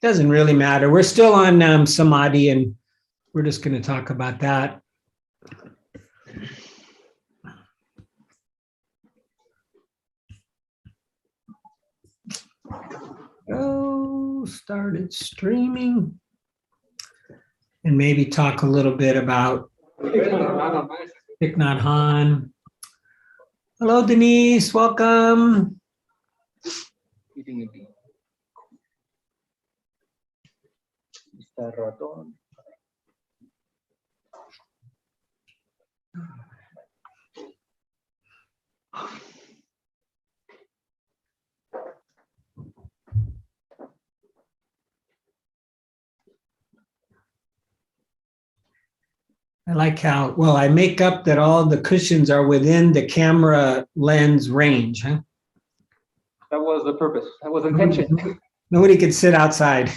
doesn't really matter. We're still on samadhi, and we're just going to talk about that. Oh, started streaming. And maybe talk a little bit about Thich Nhat Hanh. Hello, Denise. Welcome. I like how, well, I make up that all the cushions are within the camera lens range, huh? That was the purpose. That was intention. Nobody could sit outside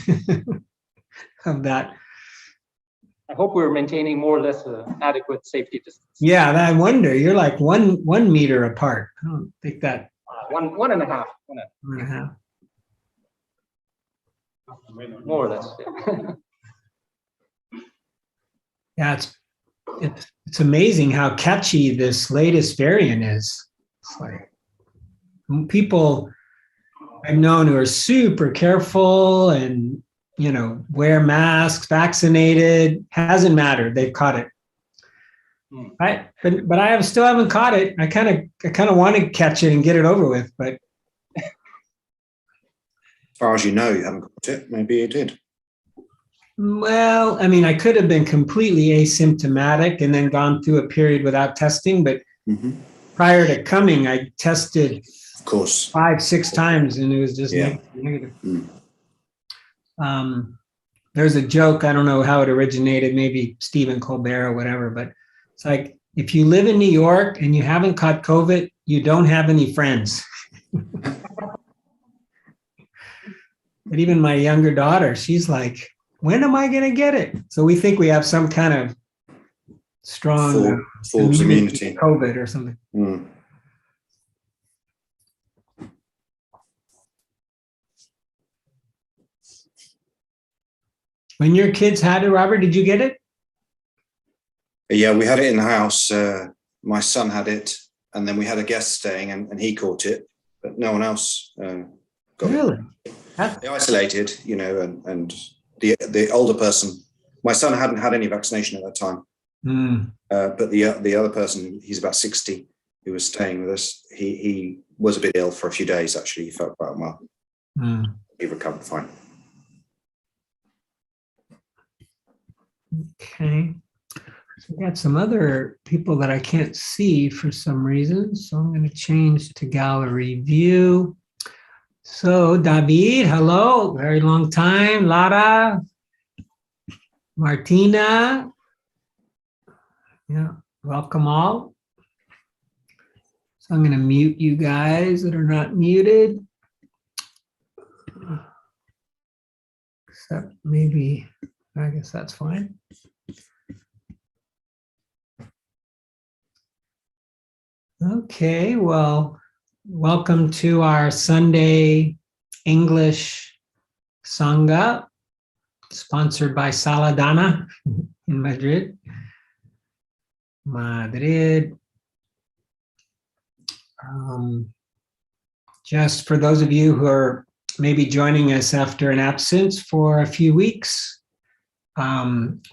of that. I hope we're maintaining more or less adequate safety distance. Yeah, I wonder. You're like one meter apart. I don't think that. One and a half. One and a half. More or less. Yeah, it's amazing how catchy this latest variant is. It's like people I've known who are super careful and, you know, wear masks, vaccinated, hasn't mattered. They've caught it. Right? But I still haven't caught it. I kind of want to catch it and get it over with, but as far as you know, you haven't caught it. Maybe you did. Well, I mean, I could have been completely asymptomatic and then gone through a period without testing, but prior to coming, I tested, of course, 5-6 times, and it was just negative. There's a joke, I don't know how it originated, maybe Stephen Colbert or whatever, but it's like, if you live in New York and you haven't caught COVID, you don't have any friends. But even my younger daughter, she's like, when am I going to get it? So we think we have some kind of strong false immunity, COVID or something. When your kids had it, Robert, did you get it? Yeah, we had it in the house. My son had it, and then we had a guest staying, and he caught it, but no one else got it. They isolated, you know, and the older person, my son hadn't had any vaccination at that time, but the other person, he's about 60, who was staying with us, he was a bit ill for a few days, actually. He felt quite well. He recovered fine. Okay. So we got some other people that I can't see for some reason, so I'm going to change to gallery view. So David, hello, very long time. Lara, Martina, yeah, welcome all. So I'm going to mute you guys that are not muted. Except maybe, I guess that's fine. Okay, well, welcome to our Sunday English Sangha, sponsored by Saladana in Madrid. Just for those of you who are maybe joining us after an absence for a few weeks,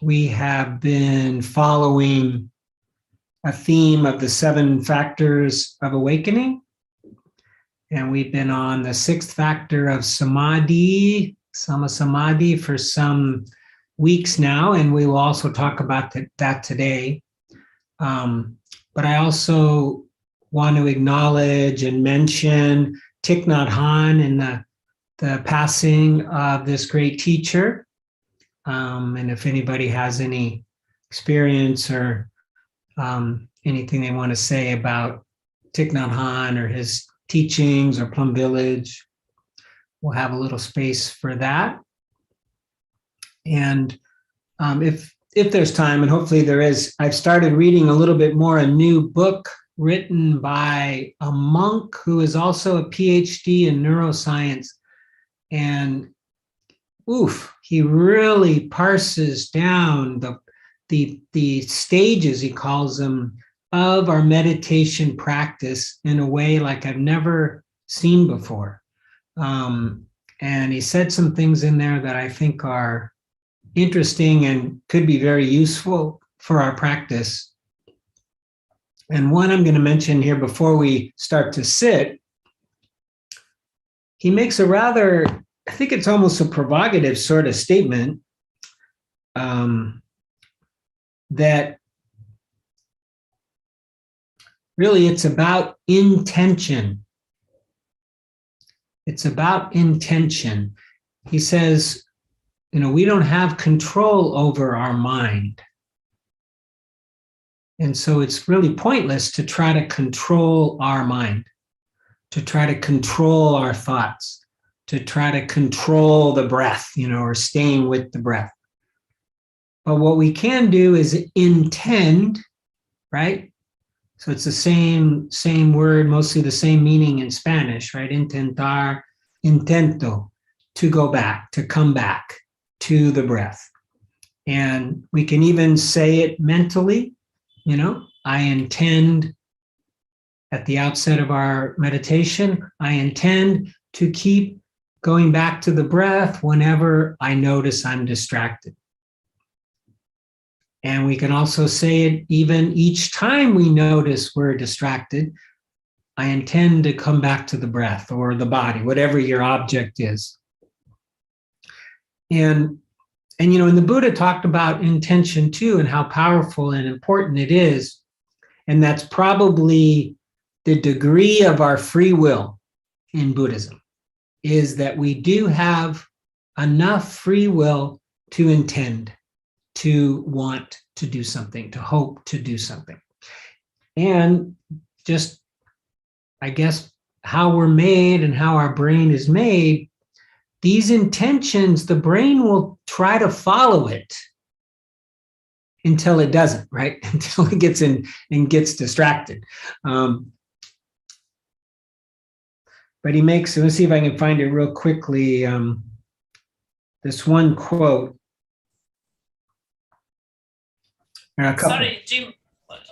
we have been following a theme of the 7 factors of awakening. And we've been on the 6th factor of samadhi, samadhi, for some weeks now, and we will also talk about that today. But I also want to acknowledge and mention Thich Nhat Hanh and the passing of this great teacher. And if anybody has any experience or anything they want to say about Thich Nhat Hanh or his teachings or Plum Village, we'll have a little space for that. And if there's time, and hopefully there is, I've started reading a little bit more, a new book written by a monk who is also a PhD in neuroscience. And he really parses down the stages, he calls them, of our meditation practice in a way like I've never seen before. And he said some things in there that I think are interesting and could be very useful for our practice. And one I'm going to mention here before we start to sit, he makes a rather, I think it's almost a provocative sort of statement, that really it's about intention. It's about intention. He says, we don't have control over our mind. And so it's really pointless to try to control our mind, to try to control our thoughts, to try to control the breath, or staying with the breath. But what we can do is intend, right? So it's the same word, mostly the same meaning in Spanish, right? Intentar, intento, to go back, to come back to the breath. And we can even say it mentally, I intend at the outset of our meditation, I intend to keep going back to the breath whenever I notice I'm distracted. And we can also say it even each time we notice we're distracted, I intend to come back to the breath or the body, whatever your object is. And the Buddha talked about intention too, and how powerful and important it is. And that's probably the degree of our free will in Buddhism, is that we do have enough free will to intend, to want to do something, to hope to do something. And just, I guess, how we're made and how our brain is made, these intentions, the brain will try to follow it until it doesn't, right? Until it gets in and gets distracted. But he makes, let's see if I can find it real quickly, this one quote. Sorry, Jim,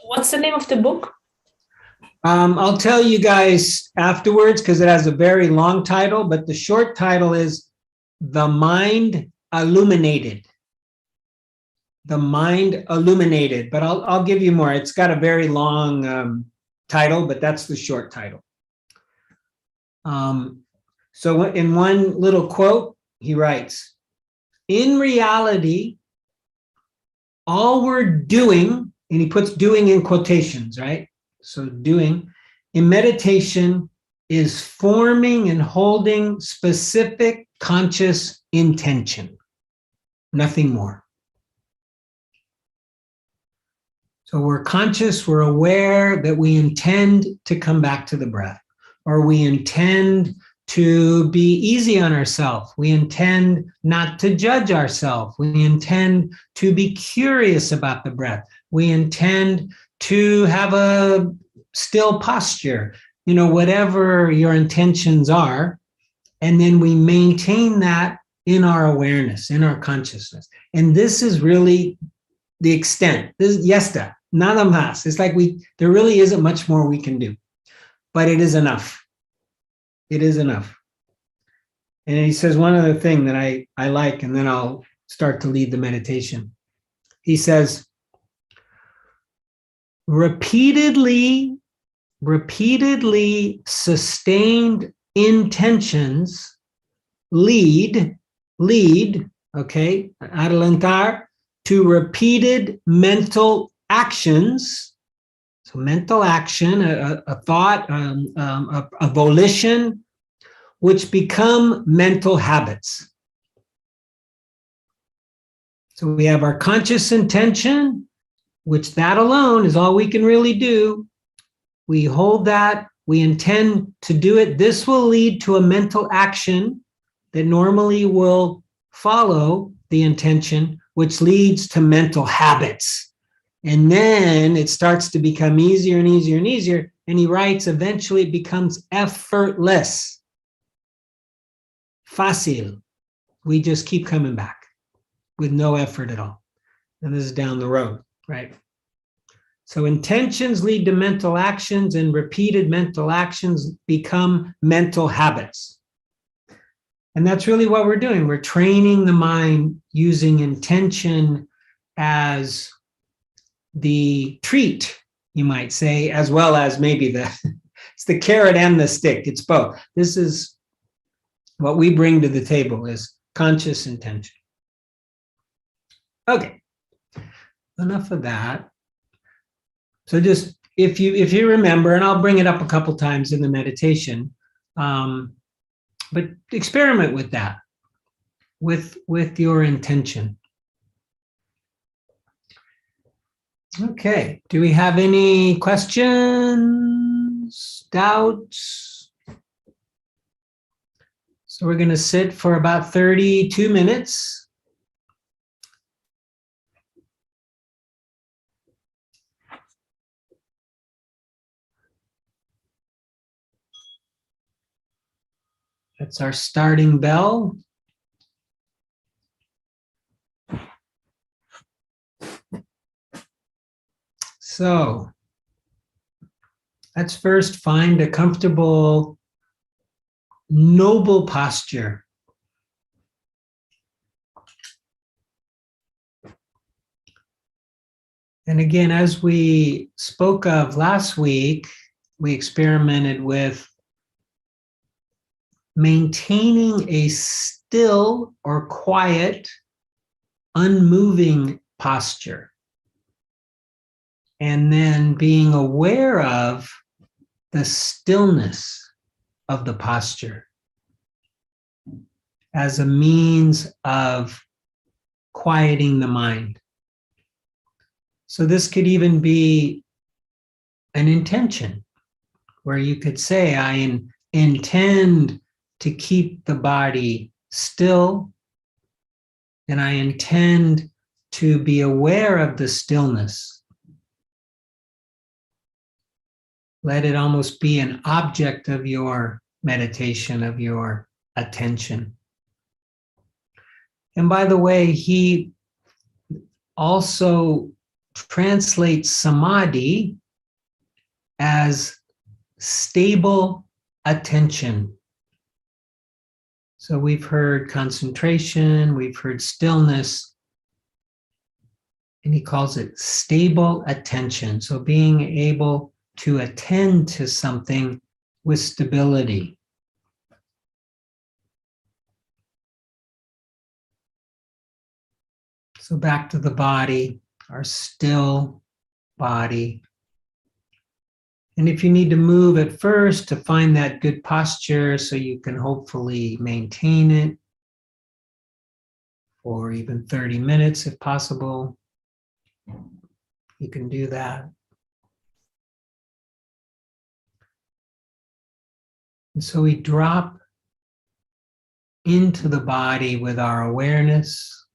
what's the name of the book? I'll tell you guys afterwards because it has a very long title, but the short title is The Mind Illuminated. The Mind Illuminated, but I'll give you more. It's got a very long title, but that's the short title. So in one little quote, he writes, in reality, all we're doing, and he puts doing in quotations, right? So doing in meditation is forming and holding specific conscious intention, nothing more. So we're conscious, we're aware that we intend to come back to the breath, or we intend to be easy on ourselves. We intend not to judge ourselves. We intend to be curious about the breath. We intend to have a still posture, whatever your intentions are. And then we maintain that in our awareness, in our consciousness. And this is really the extent. This is yesta, nada más. It's like there really isn't much more we can do, but it is enough. It is enough. And he says one other thing that I like, and then I'll start to lead the meditation. He says, repeatedly sustained intentions lead, okay, adelantar, to repeated mental actions. So mental action, a thought, a volition, which become mental habits. So we have our conscious intention, which that alone is all we can really do. We hold that, we intend to do it. This will lead to a mental action that normally will follow the intention, which leads to mental habits. And then it starts to become easier and easier and easier. And he writes, eventually it becomes effortless. Fácil. we just keep coming back with no effort at all. And this is down the road, right? So intentions lead to mental actions, and repeated mental actions become mental habits. And that's really what we're doing. We're training the mind using intention as the treat, you might say, as well as maybe it's the carrot and the stick. It's both. This is what we bring to the table, is conscious intention. Okay, enough of that. So just if you remember, and I'll bring it up a couple times in the meditation, but experiment with that, with your intention. Okay, do we have any questions, doubts? So we're going to sit for about 32 minutes. That's our starting bell. So let's first find a comfortable, noble posture. And again, as we spoke of last week, we experimented with maintaining a still or quiet, unmoving posture. And then being aware of the stillness of the posture as a means of quieting the mind. So this could even be an intention where you could say, I intend to keep the body still, and I intend to be aware of the stillness. Let it almost be an object of your meditation, of your attention. And by the way, he also translates samadhi as stable attention. So we've heard concentration, we've heard stillness, and he calls it stable attention. So being able to attend to something with stability. So back to the body, our still body. And if you need to move at first to find that good posture so you can hopefully maintain it for even 30 minutes if possible, you can do that. And so we drop into the body with our awareness,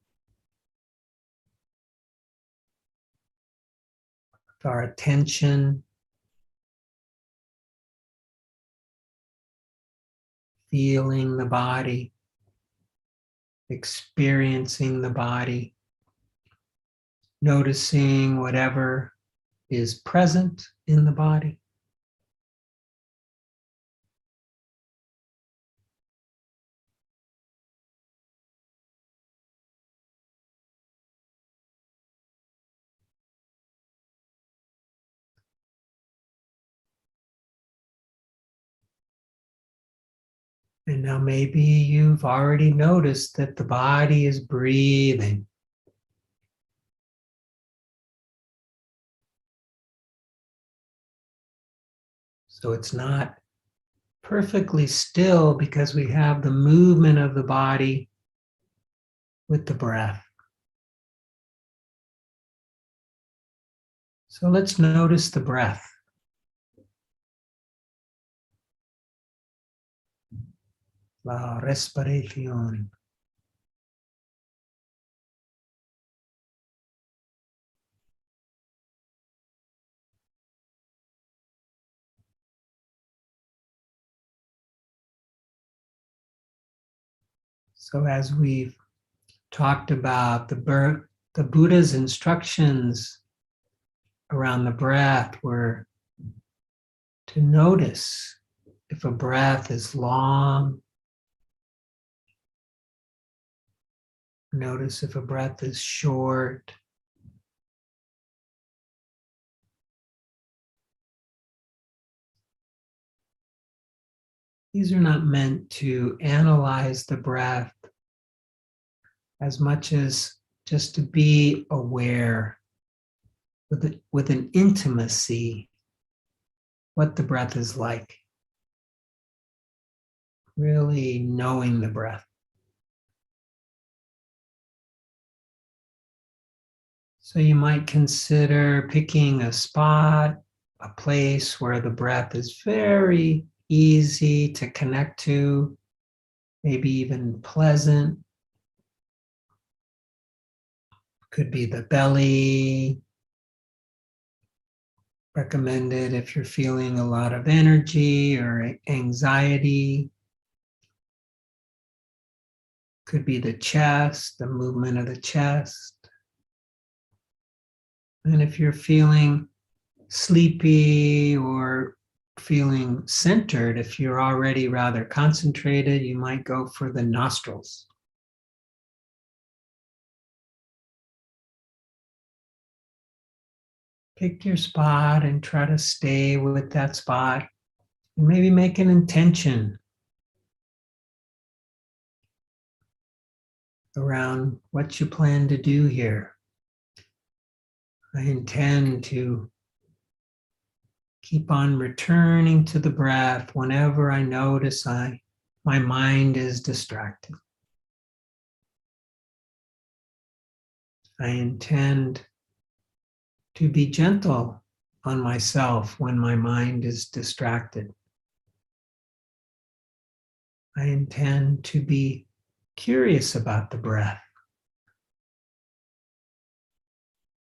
with our attention, feeling the body, experiencing the body, noticing whatever is present in the body. And now maybe you've already noticed that the body is breathing. So it's not perfectly still because we have the movement of the body with the breath. So let's notice the breath. La respiración. So as we've talked about the Buddha's instructions around the breath were to notice if a breath is long, notice if a breath is short. These are not meant to analyze the breath as much as just to be aware with an intimacy what the breath is like. Really knowing the breath. So you might consider picking a spot, a place where the breath is very easy to connect to, maybe even pleasant. Could be the belly. Recommended if you're feeling a lot of energy or anxiety. Could be the chest, the movement of the chest. And if you're feeling sleepy or feeling centered, if you're already rather concentrated, you might go for the nostrils. Pick your spot and try to stay with that spot. And maybe make an intention around what you plan to do here. I intend to keep on returning to the breath whenever I notice my mind is distracted. I intend to be gentle on myself when my mind is distracted. I intend to be curious about the breath.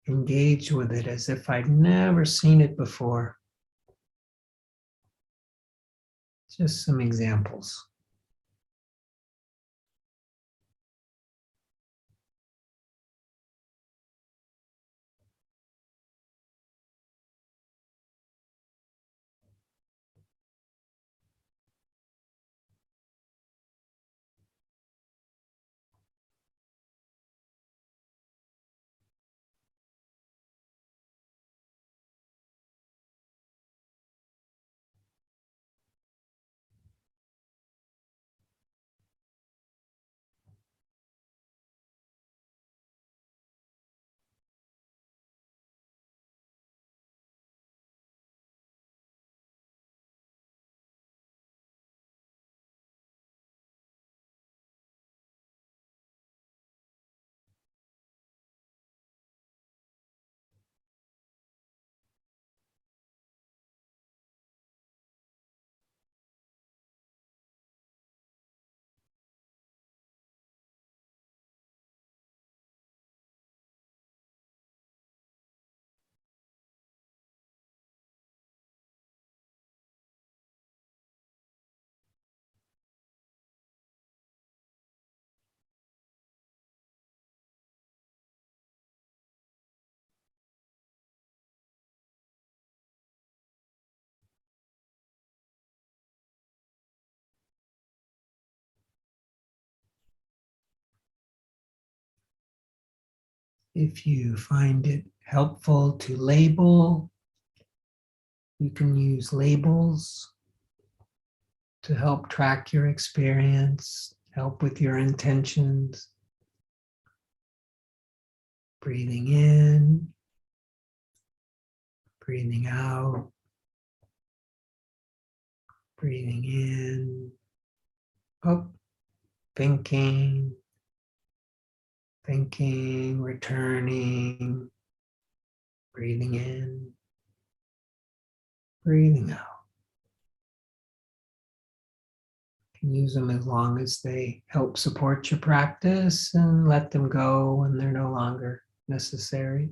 Engage with it as if I'd never seen it before. Just some examples. If you find it helpful to label, you can use labels to help track your experience, help with your intentions. Breathing in, breathing out, breathing in, up, thinking, returning, breathing in, breathing out. You can use them as long as they help support your practice and let them go when they're no longer necessary.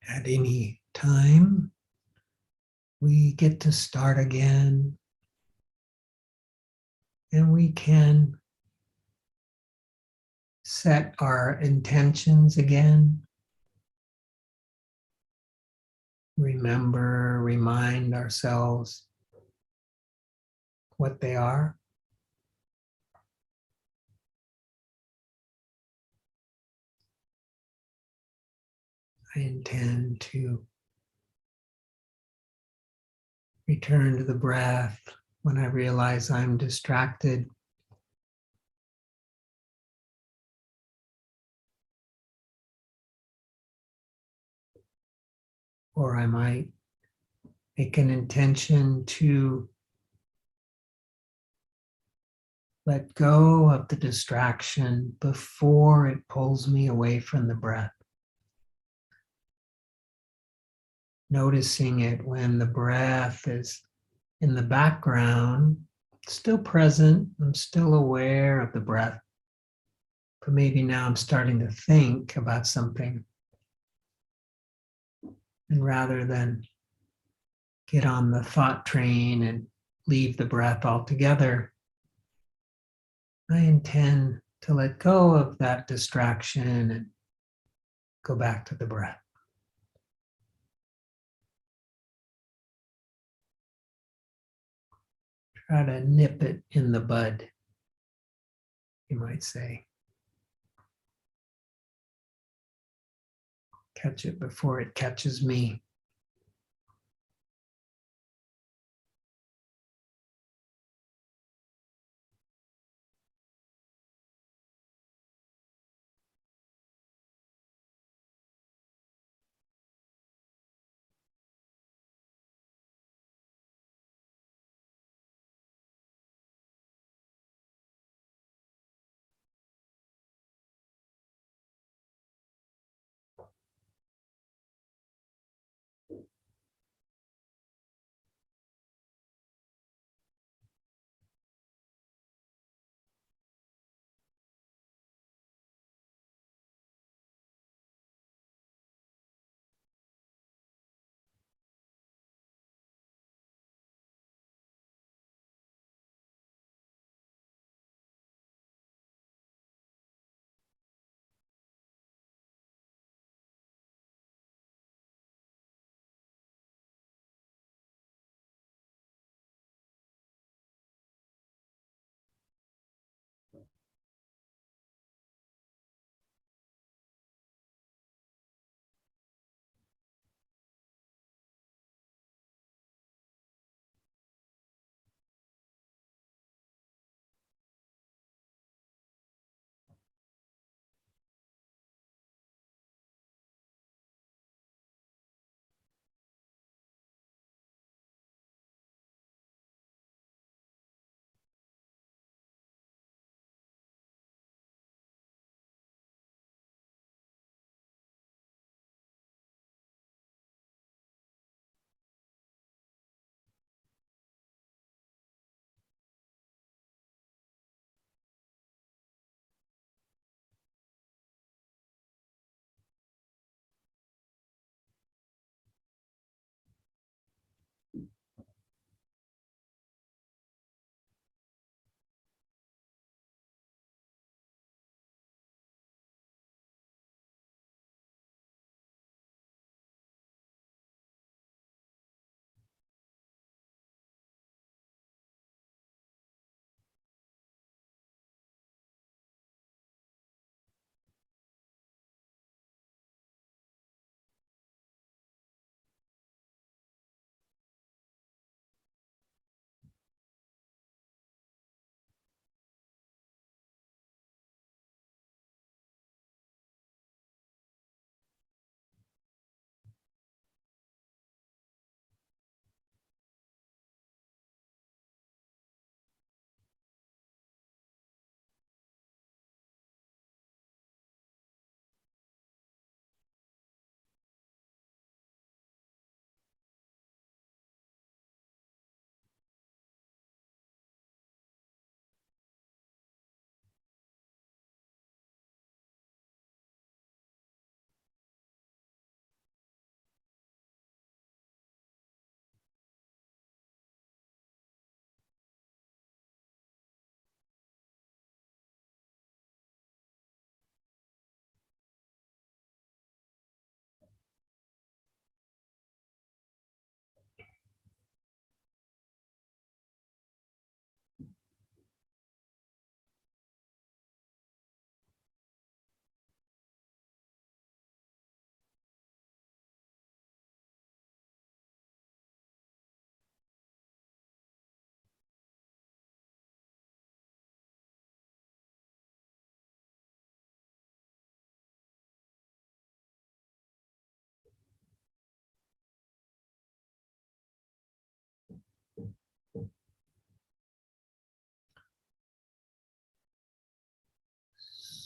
At any time, we get to start again, and we can set our intentions again. Remember, remind ourselves what they are. I intend to return to the breath when I realize I'm distracted. Or I might make an intention to let go of the distraction before it pulls me away from the breath. Noticing it when the breath is in the background, still present, I'm still aware of the breath, but maybe now I'm starting to think about something. And rather than get on the thought train and leave the breath altogether, I intend to let go of that distraction and go back to the breath. Try to nip it in the bud, you might say. Catch it before it catches me.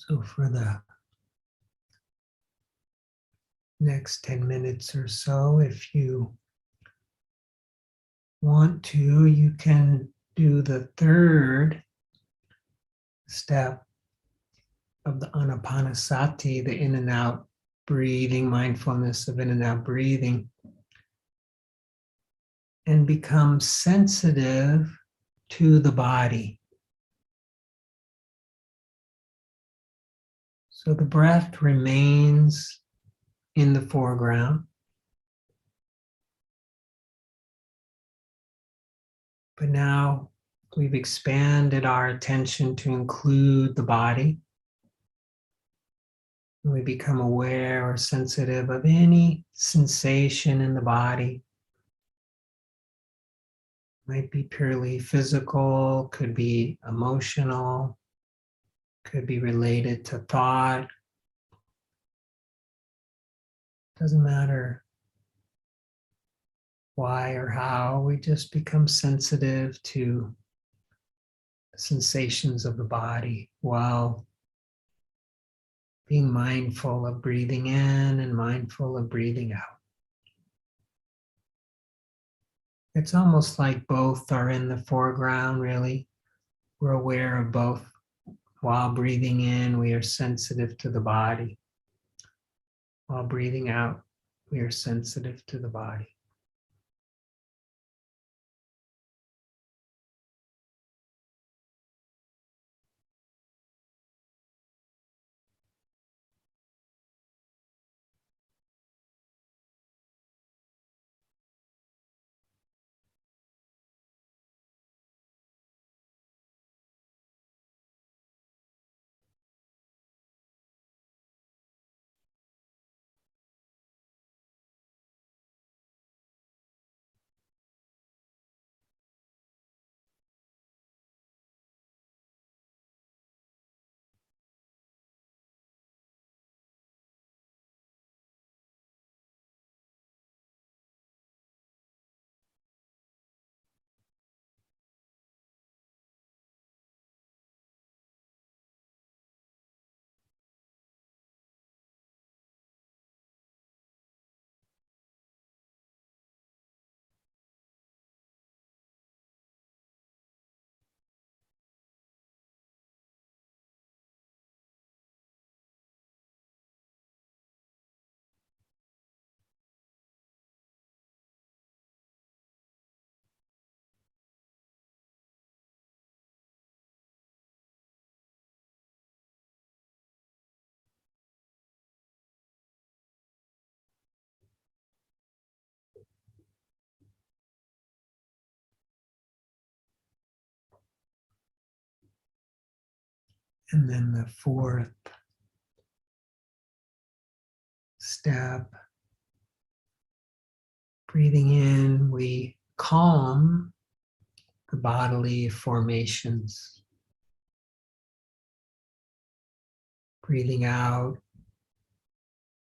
So for the next 10 minutes or so, if you want to, you can do the third step of the Anapanasati, the in and out breathing, mindfulness of in and out breathing, and become sensitive to the body. So the breath remains in the foreground, but now we've expanded our attention to include the body. We become aware or sensitive of any sensation in the body. Might be purely physical, could be emotional, could be related to thought. Doesn't matter why or how, we just become sensitive to the sensations of the body while being mindful of breathing in and mindful of breathing out. It's almost like both are in the foreground, really. We're aware of both. While breathing in, we are sensitive to the body. While breathing out, we are sensitive to the body. And then the fourth step, breathing in, we calm the bodily formations. Breathing out,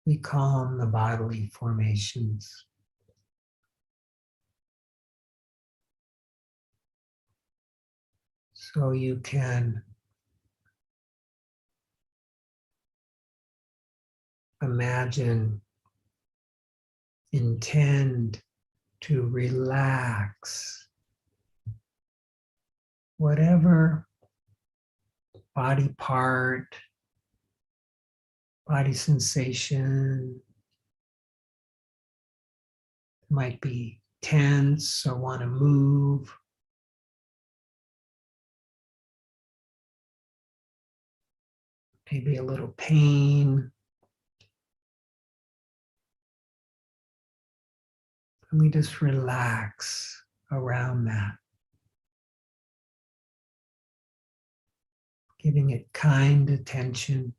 we calm the bodily formations. So you can imagine, intend to relax whatever body part, body sensation might be tense or want to move. Maybe a little pain. And we just relax around that, giving it kind attention.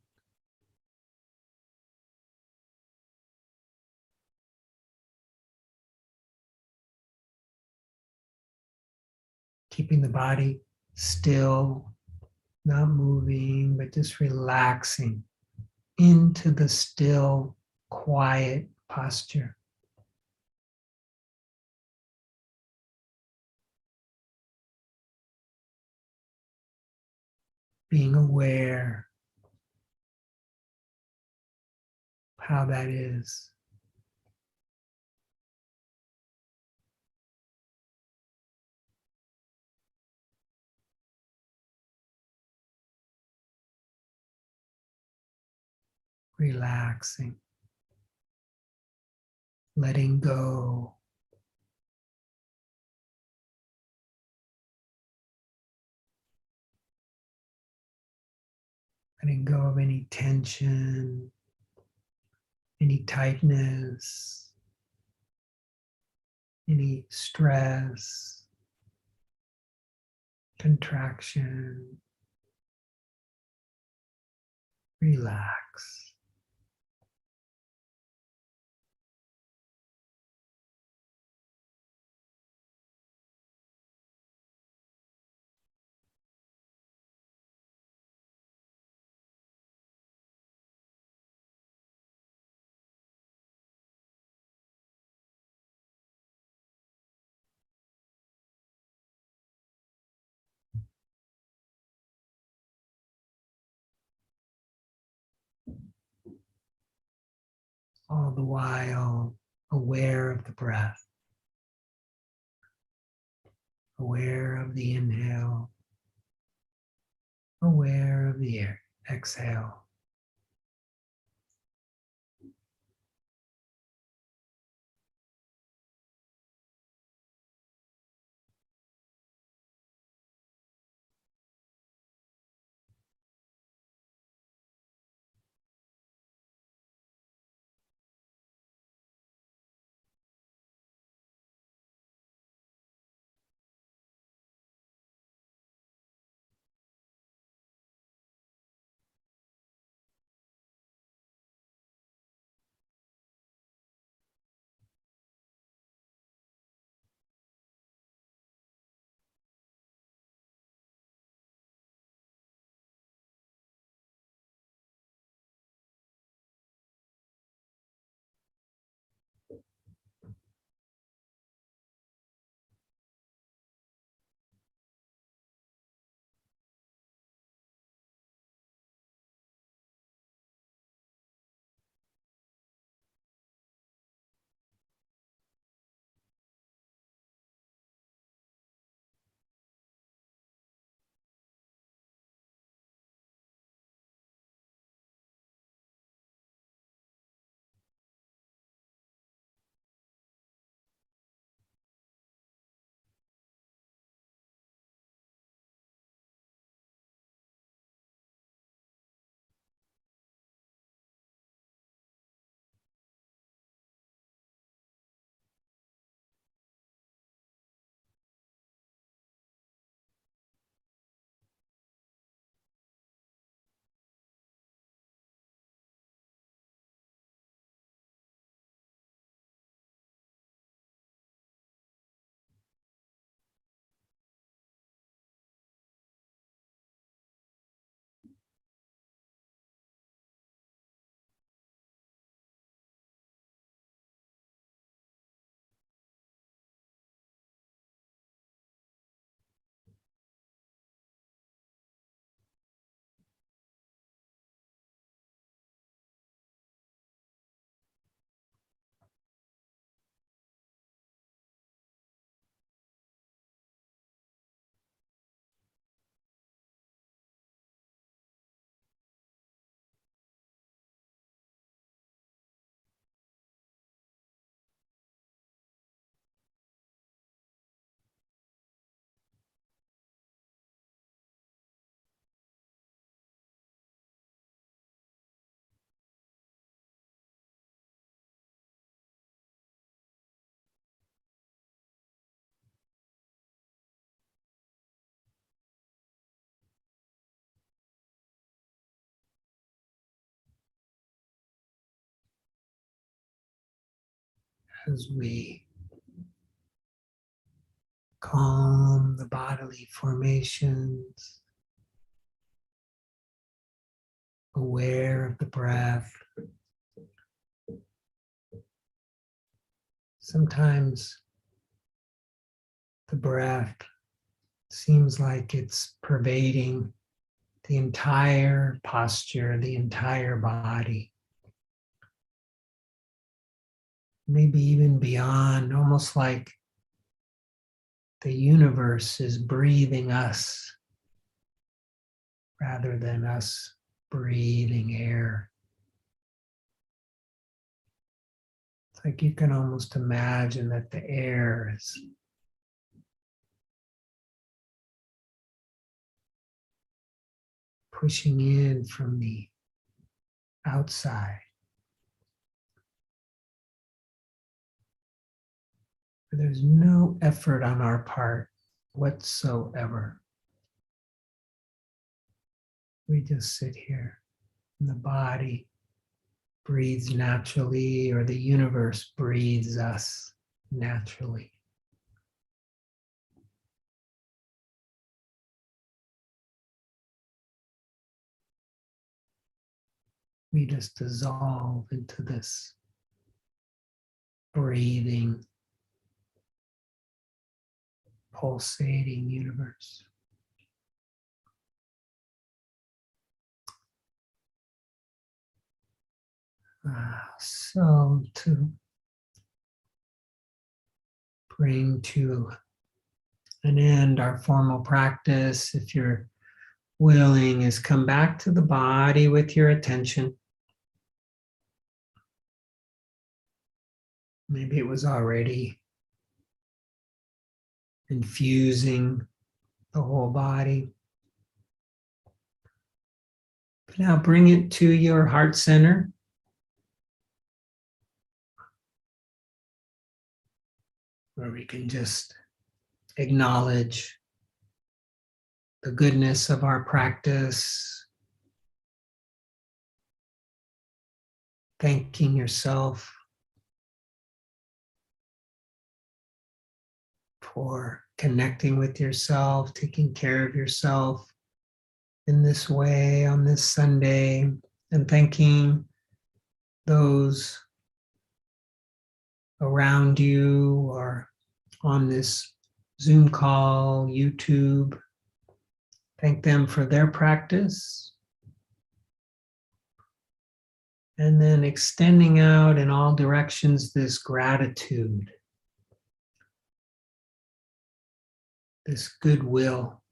Keeping the body still, not moving, but just relaxing into the still, quiet posture. Being aware how that is. Relaxing, letting go, letting go of any tension, any tightness, any stress, contraction. Relax. All the while aware of the breath, aware of the inhale, aware of the exhale. As we calm the bodily formations, aware of the breath. Sometimes the breath seems like it's pervading the entire posture, the entire body. maybe even beyond, almost like the universe is breathing us rather than us breathing air. It's like you can almost imagine that the air is pushing in from the outside. There's no effort on our part whatsoever. We just sit here and the body breathes naturally, or the universe breathes us naturally. We just dissolve into this breathing, pulsating universe. So to bring to an end our formal practice, if you're willing, is come back to the body with your attention. Maybe it was already infusing the whole body. But now bring it to your heart center. Where we can just acknowledge the goodness of our practice, thanking yourself for connecting with yourself, taking care of yourself in this way on this Sunday, and thanking those around you or on this Zoom call, YouTube. Thank them for their practice. And then extending out in all directions this gratitude, this goodwill,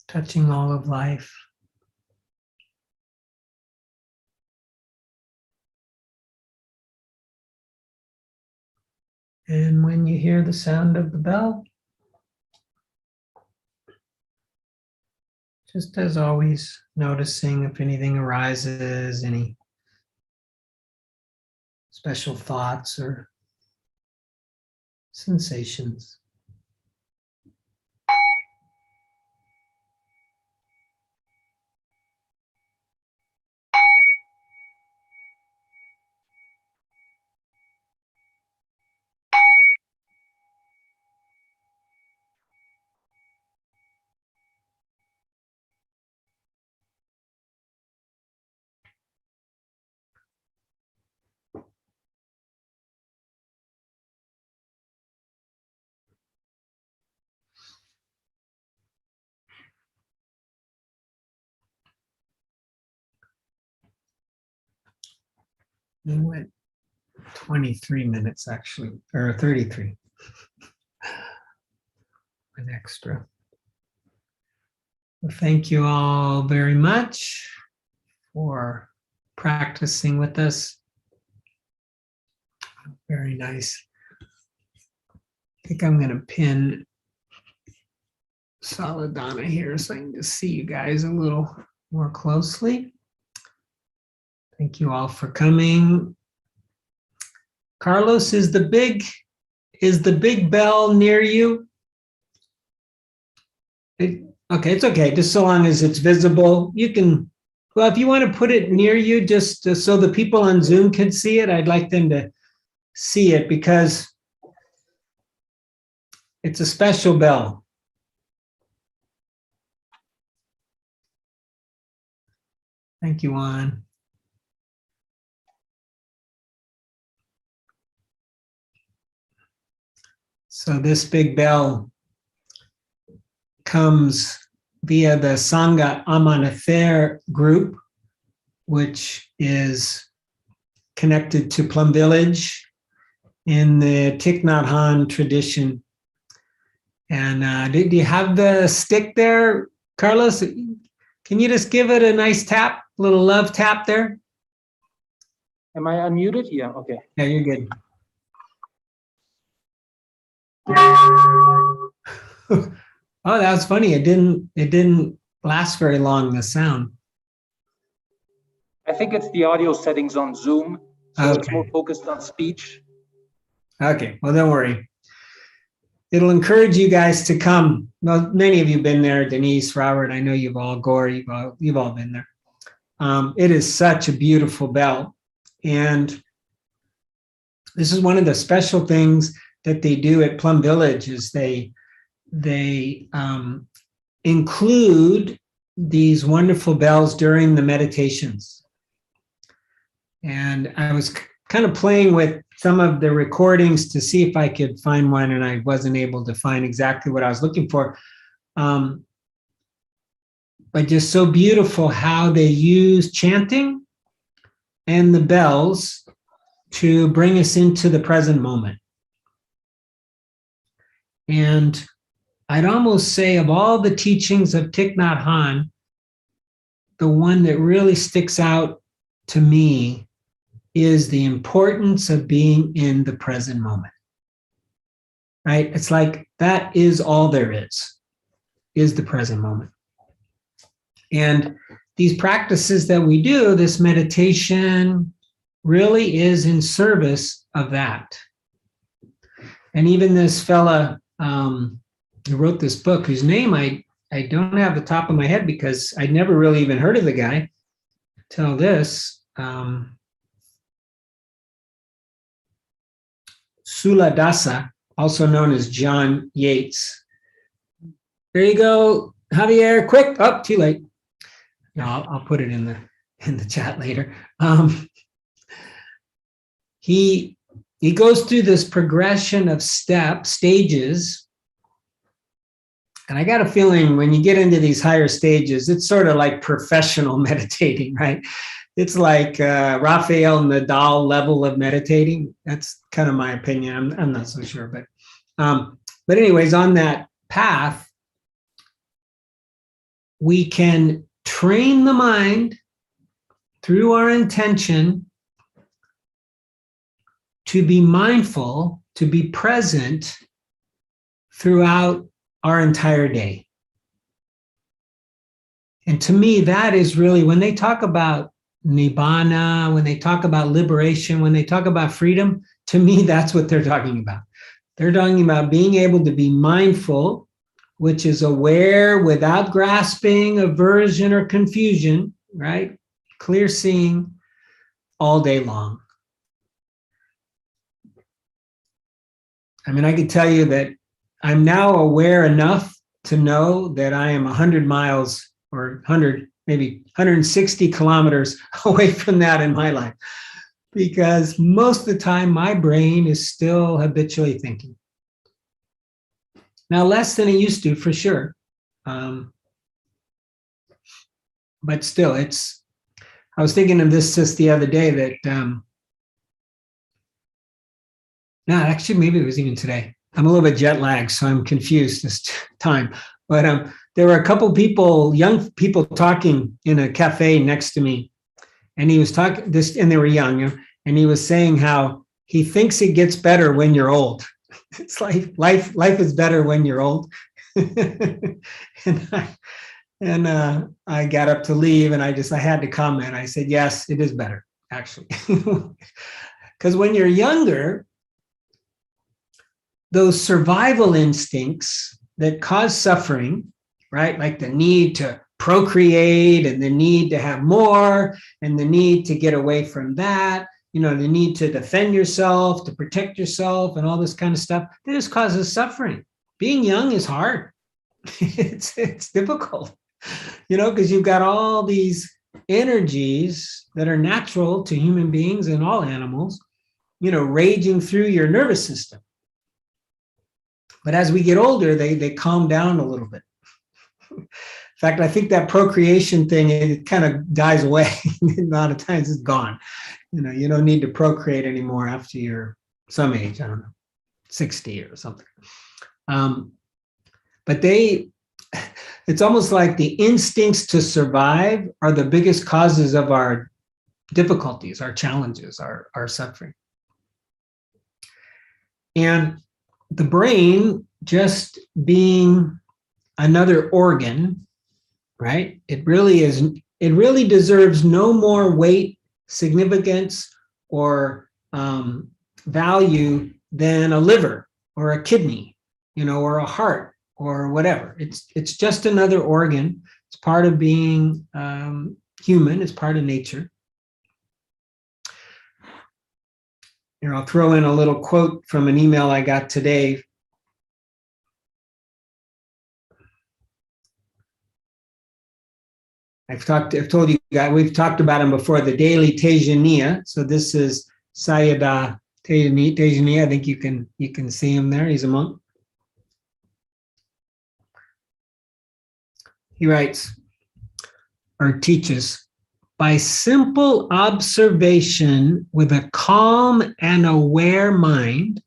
touching all of life. And when you hear the sound of the bell, just as always, noticing if anything arises, any special thoughts or sensations. We went 23 minutes actually, or 33 with extra. Well, thank you all very much for practicing with us. Very nice. I think I'm going to pin Saladana here so I can just see you guys a little more closely. Thank you all for coming. Carlos, is the big bell near you? Okay, it's okay, just so long as it's visible. You can, well, if you want to put it near you, just so the people on Zoom can see it, I'd like them to see it because it's a special bell. Thank you, Juan. So this big bell comes via the Sangha Amanather group, which is connected to Plum Village in the Thich Nhat Hanh tradition. And do you have the stick there, Carlos? Can you just give it a nice tap, a little love tap there? Am I unmuted? Yeah, okay. Yeah, you're good. Oh, that was funny. It didn't last very long, the sound. I think it's the audio settings on Zoom, so it's Okay. more focused on speech. Okay, well, don't worry. It'll encourage you guys to come. Well, many of you have been there, Denise, Robert, I know you've all, Gore, you've all been there. It is such a beautiful bell. And this is one of the special things that they do at Plum Village is they include these wonderful bells during the meditations. And I was kind of playing with some of the recordings to see if I could find one, and I wasn't able to find exactly what I was looking for. But just so beautiful how they use chanting and the bells to bring us into the present moment. And I'd almost say of all the teachings of Thich Nhat Hanh, the one that really sticks out to me is the importance of being in the present moment, right? It's like that is all there is the present moment. And these practices that we do, this meditation, really is in service of that. And even this fella who wrote this book, whose name I don't have the top of my head because I'd never really even heard of the guy till this, Sula Dasa, also known as John Yates. There you go, Javier, quick. Oh, too late. No, I'll put it in the chat later. He goes through this progression of stages. And I got a feeling when you get into these higher stages, it's sort of like professional meditating, right? It's like Rafael Nadal level of meditating. That's kind of my opinion. I'm not so sure, but anyways, on that path, we can train the mind through our intention to be mindful, to be present throughout our entire day. And to me, that is really, when they talk about nibbana, when they talk about liberation, when they talk about freedom, to me, that's what they're talking about. They're talking about being able to be mindful, which is aware without grasping, aversion, or confusion, right? Clear seeing all day long. I mean, I could tell you that I'm now aware enough to know that I am 100 miles or 100, maybe 160 kilometers away from that in my life, because most of the time my brain is still habitually thinking. Now, less than it used to, for sure. But still, I was thinking of this just the other day that, no, actually, maybe it was even today. I'm a little bit jet lagged, so I'm confused this time. But there were a couple people, young people, talking in a cafe next to me, and he was talking this, and they were young, and he was saying how he thinks it gets better when you're old. It's like life is better when you're old. and I got up to leave, and I had to comment. I said, yes, it is better, actually, because when you're younger, those survival instincts that cause suffering, right? Like the need to procreate and the need to have more and the need to get away from that, the need to defend yourself, to protect yourself and all this kind of stuff, that just causes suffering. Being young is hard. It's difficult, because you've got all these energies that are natural to human beings and all animals, raging through your nervous system. But as we get older, they calm down a little bit. fact, I think that procreation thing, it kind of dies away. A lot of times it's gone. You don't need to procreate anymore after you're some age, I don't know, 60 or something. But it's almost like the instincts to survive are the biggest causes of our difficulties, our challenges, our suffering. And the brain just being another organ, right? It really deserves no more weight, significance, or value than a liver or a kidney, or a heart or whatever. It's just another organ. It's part of being human. It's part of nature. I'll throw in a little quote from an email I got today. I've told you guys, we've talked about him before, the Daily Tejaniya. So this is Sayadaw Tejaniya. I think you can see him there. He's a monk. He writes or teaches, by simple observation with a calm and aware mind,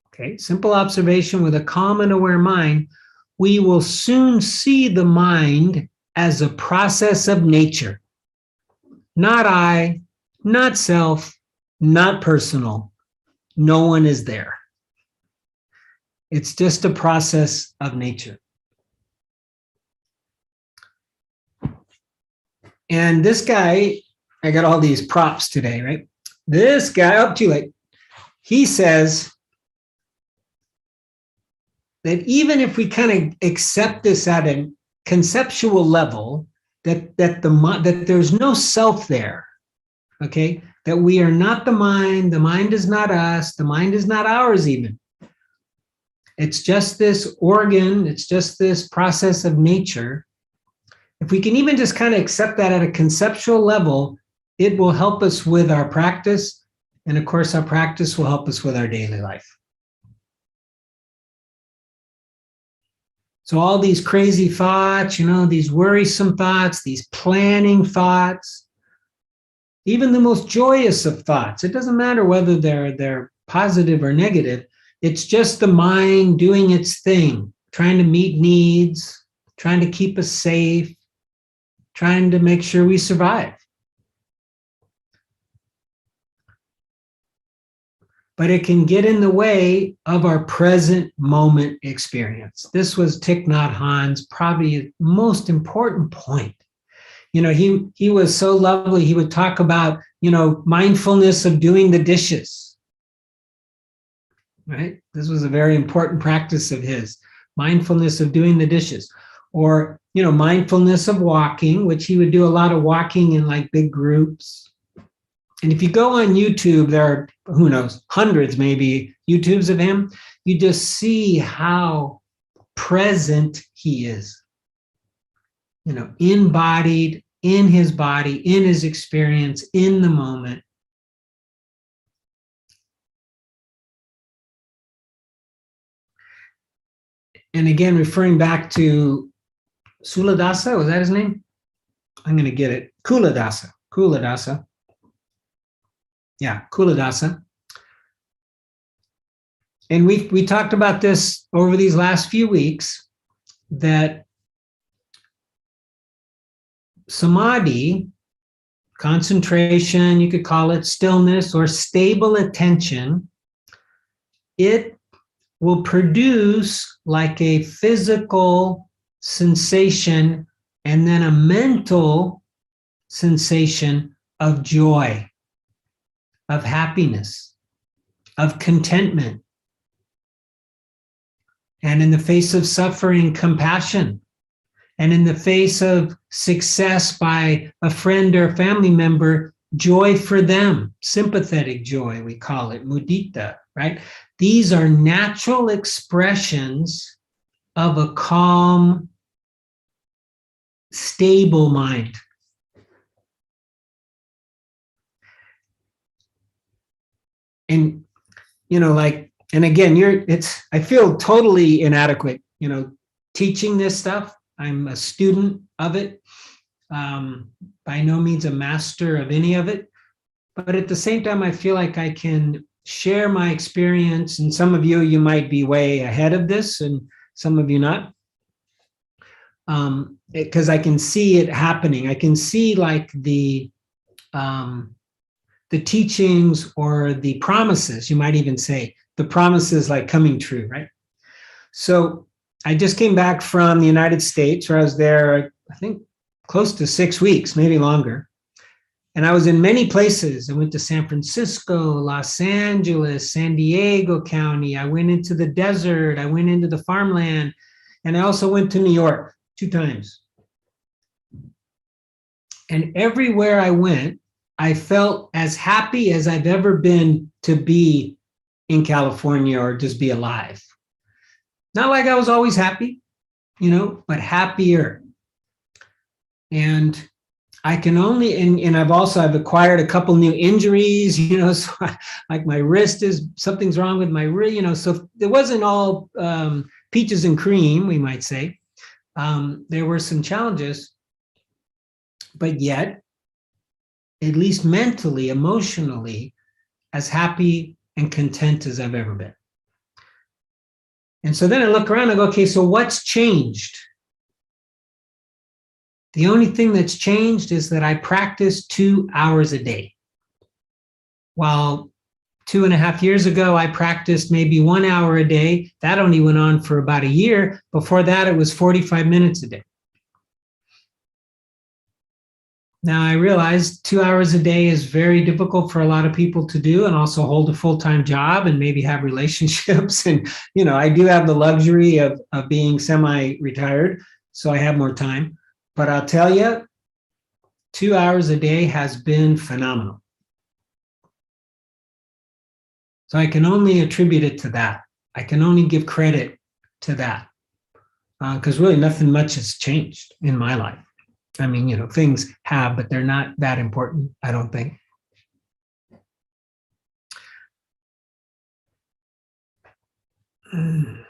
okay, simple observation with a calm and aware mind, we will soon see the mind as a process of nature. Not I, not self, not personal. No one is there. It's just a process of nature. And this guy, I got all these props today, right? This guy, too late. He says that even if we kind of accept this at a conceptual level, that there's no self there, okay? That we are not the mind is not us, the mind is not ours even. It's just this organ, it's just this process of nature. If we can even just kind of accept that at a conceptual level, it will help us with our practice. And of course, our practice will help us with our daily life. So all these crazy thoughts, these worrisome thoughts, these planning thoughts, even the most joyous of thoughts, it doesn't matter whether they're positive or negative. It's just the mind doing its thing, trying to meet needs, trying to keep us safe, trying to make sure we survive. But it can get in the way of our present moment experience. This was Thich Nhat Hanh's probably most important point. He was so lovely. He would talk about, mindfulness of doing the dishes, right? This was a very important practice of his, mindfulness of doing the dishes. Or, mindfulness of walking, which he would do a lot of walking in like big groups. And if you go on YouTube, there are, who knows, hundreds maybe YouTubes of him. You just see how present he is. Embodied in his body, in his experience, in the moment. And again, referring back to Suladasa, was that his name? I'm going to get it. Culadasa. Yeah, Culadasa. And we talked about this over these last few weeks, that samadhi, concentration, you could call it stillness or stable attention, it will produce like a physical sensation and then a mental sensation of joy, of happiness, of contentment. And in the face of suffering, compassion. And in the face of success by a friend or family member, joy for them, sympathetic joy, we call it, mudita, right? These are natural expressions of a calm, stable mind. And, and again, I feel totally inadequate, teaching this stuff. I'm a student of it. By no means a master of any of it. But at the same time, I feel like I can share my experience. And some of you might be way ahead of this and some of you not. Because I can see it happening. I can see like the teachings or the promises, you might even say, the promises like coming true, right? So I just came back from the United States, where I was there, I think, close to 6 weeks, maybe longer. And I was in many places. I went to San Francisco, Los Angeles, San Diego County. I went into the desert. I went into the farmland. And I also went to New York 2 times. And everywhere I went, I felt as happy as I've ever been to be in California or just be alive. Not like I was always happy, but happier. And I can only, and I've acquired a couple new injuries, so like my wrist something's wrong with my wrist, so it wasn't all peaches and cream, we might say. There were some challenges, but yet, at least mentally, emotionally, as happy and content as I've ever been. And so then I look around and go, okay, so what's changed? The only thing that's changed is that I practice 2 hours a day. While 2.5 years ago, I practiced maybe 1 hour a day. That only went on for about a year. Before that, it was 45 minutes a day. Now, I realize 2 hours a day is very difficult for a lot of people to do and also hold a full-time job and maybe have relationships. And, I do have the luxury of being semi-retired, so I have more time. But I'll tell you, 2 hours a day has been phenomenal. So I can only attribute it to that. I can only give credit to that. Because really nothing much has changed in my life. I mean, things have, but they're not that important, I don't think. I'm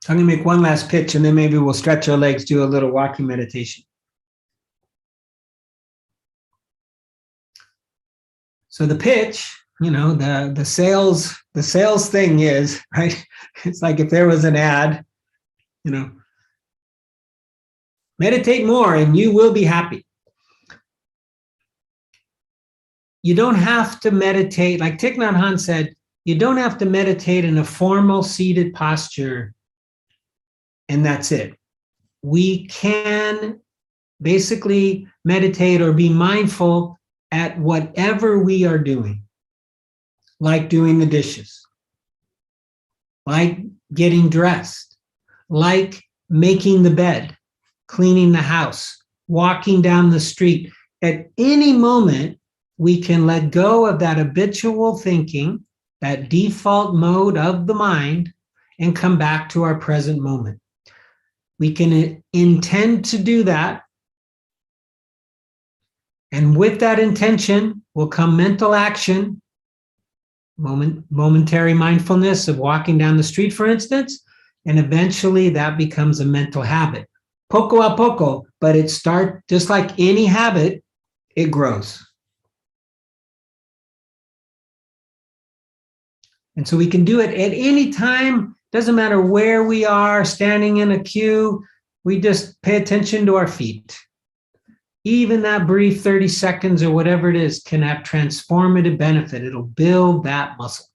going to make one last pitch, and then maybe we'll stretch our legs, do a little walking meditation. So the pitch, the sales thing is, right? It's like if there was an ad, meditate more and you will be happy. You don't have to meditate, like Thich Nhat Hanh said, you don't have to meditate in a formal seated posture and that's it. We can basically meditate or be mindful at whatever we are doing, like doing the dishes, like getting dressed, like making the bed, cleaning the house, walking down the street. At any moment, we can let go of that habitual thinking, that default mode of the mind, and come back to our present moment. We can intend to do that. And with that intention will come mental action, momentary mindfulness of walking down the street, for instance, and eventually that becomes a mental habit. Poco a poco, but it starts just like any habit, it grows. And so we can do it at any time. Doesn't matter where we are, standing in a queue, we just pay attention to our feet. Even that brief 30 seconds or whatever it is can have transformative benefit. It'll build that muscle.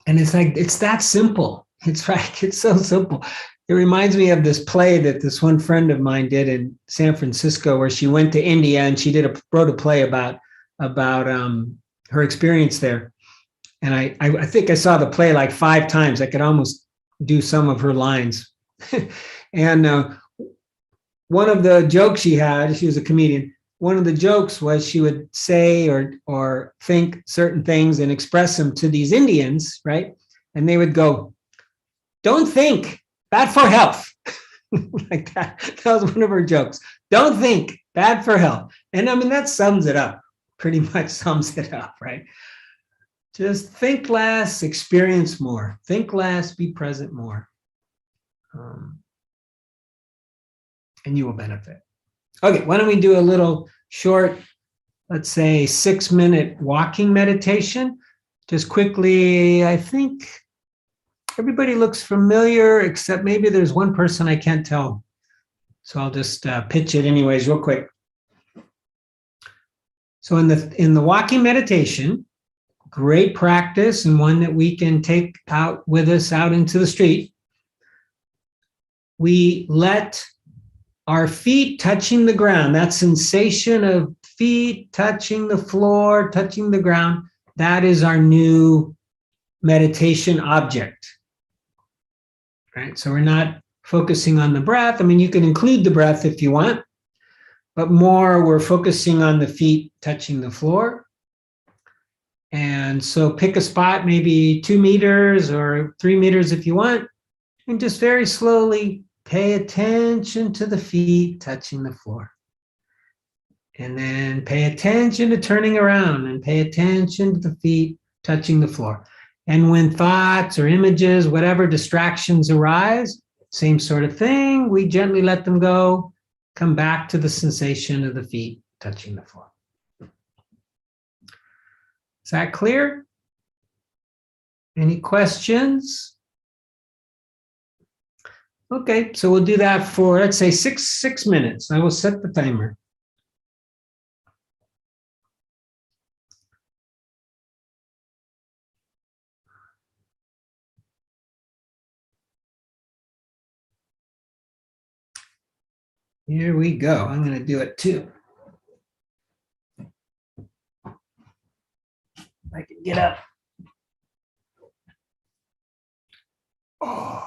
And it's that simple. It's so simple. It reminds me of this play that this one friend of mine did in San Francisco, where she went to India and she wrote a play about her experience there. And I think I saw the play like 5 times. I could almost do some of her lines. And one of the jokes she had, she was a comedian, one of the jokes was she would say or think certain things and express them to these Indians, right? And they would go, "Don't think, bad for health." Like that. That was one of her jokes. Don't think, bad for health. And I mean, that sums it up, pretty much sums it up, right? Just think less, experience more. Think less, be present more. And you will benefit. Okay, why don't we do a little short, let's say 6-minute walking meditation? Just quickly, I think everybody looks familiar, except maybe there's one person I can't tell. So I'll just pitch it anyways, real quick. So in the walking meditation, great practice and one that we can take out with us out into the street. We let our feet touching the ground, that sensation of feet touching the floor, touching the ground, that is our new meditation object. Right? So we're not focusing on the breath. I mean, you can include the breath if you want, but more we're focusing on the feet touching the floor. And so pick a spot, maybe 2 meters or 3 meters if you want, and just very slowly pay attention to the feet touching the floor. And then pay attention to turning around and pay attention to the feet touching the floor. And when thoughts or images, whatever distractions arise, same sort of thing, we gently let them go, come back to the sensation of the feet touching the floor. Is that clear? Any questions? Okay, so we'll do that for, let's say, six minutes. I will set the timer. Here we go. I'm going to do it too. I can get up. Oh.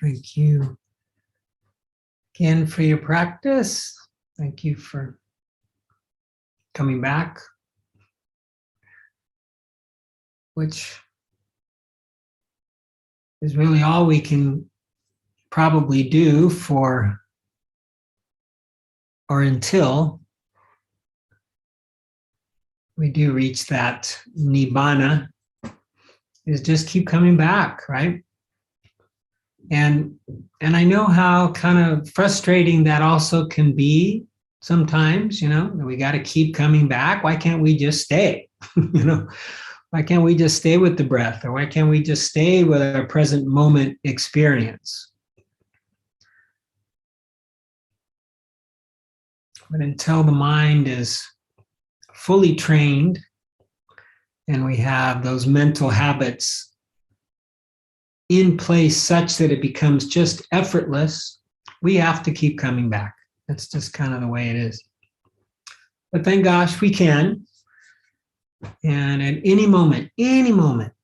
Thank you again for your practice. Thank you for coming back, which is really all we can probably do for or until we do reach that nibbana, is just keep coming back, right? And I know how kind of frustrating that also can be sometimes, we got to keep coming back. Why can't we just stay? Why can't we just stay with the breath? Or why can't we just stay with our present moment experience? But until the mind is fully trained and we have those mental habits in place such that it becomes just effortless, we have to keep coming back. That's just kind of the way it is. But thank gosh we can. And at any moment,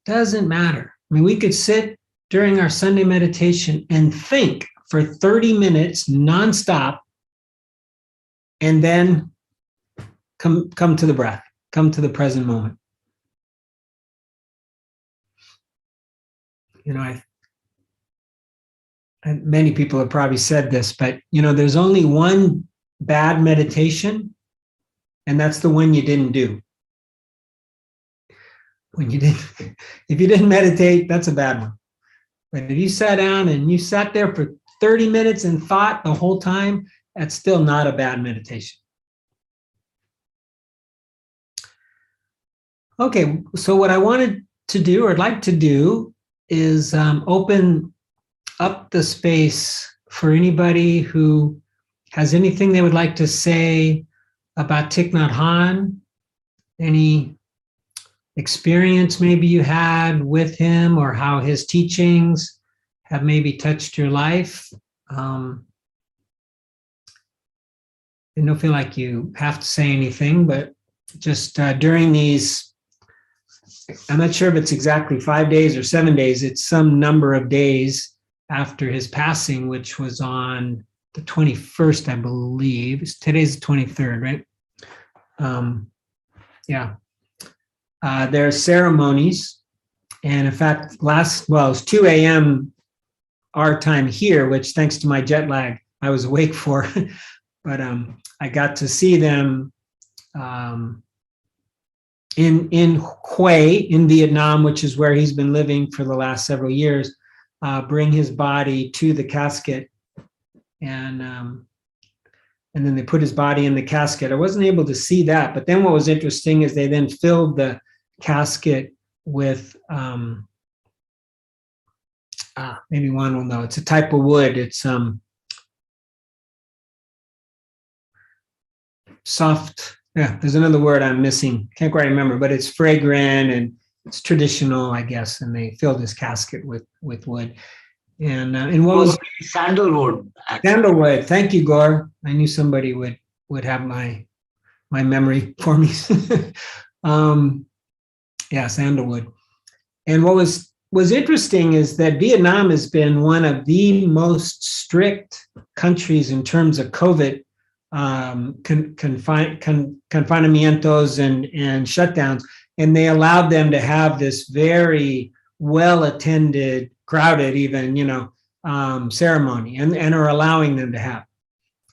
doesn't matter. I mean, we could sit during our Sunday meditation and think for 30 minutes nonstop, and then come to the breath, come to the present moment. Many people have probably said this, but there's only one bad meditation, and that's the one you didn't do. If you didn't meditate, that's a bad one. But if you sat down and you sat there for 30 minutes and thought the whole time, that's still not a bad meditation. Okay, so what I wanted to do, or I'd like to do, is open up the space for anybody who has anything they would like to say about Thich Nhat Hanh, any experience maybe you had with him, or how his teachings have maybe touched your life. You don't feel like you have to say anything, but just during these, I'm not sure if it's exactly 5 days or 7 days, it's some number of days after his passing, which was on the 21st, I believe. Today's the 23rd, right? Yeah. There are ceremonies, and in fact, it was 2 a.m. our time here, which thanks to my jet lag, I was awake for, but I got to see them in Hue in Vietnam, which is where he's been living for the last several years, bring his body to the casket, and then they put his body in the casket. I wasn't able to see that, but then what was interesting is they then filled the casket with maybe one will know. It's a type of wood. It's soft. Yeah, there's another word I'm missing. Can't quite remember, but it's fragrant and it's traditional, I guess. And they filled his casket with wood. And what was sandalwood? Sandalwood. Thank you, Gore. I knew somebody would have my memory for me. Yeah, sandalwood. And what was interesting is that Vietnam has been one of the most strict countries in terms of COVID confinamientos and shutdowns, and they allowed them to have this very well attended, crowded even, ceremony, and are allowing them to have.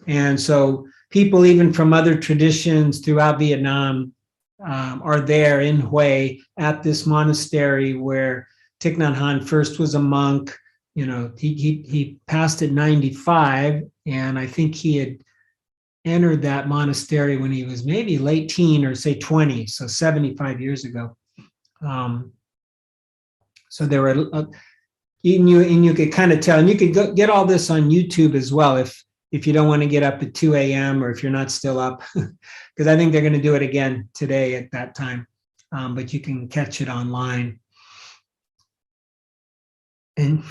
And so people even from other traditions throughout Vietnam are there in Hue at this monastery where Thich Nhat Hanh first was a monk. He passed at 95, and I think he had entered that monastery when he was maybe late teen or say 20, so 75 years ago. So there were, and you could kind of tell, and you could get all this on YouTube as well if you don't want to get up at 2 a.m. or if you're not still up, because I think they're going to do it again today at that time, but you can catch it online. And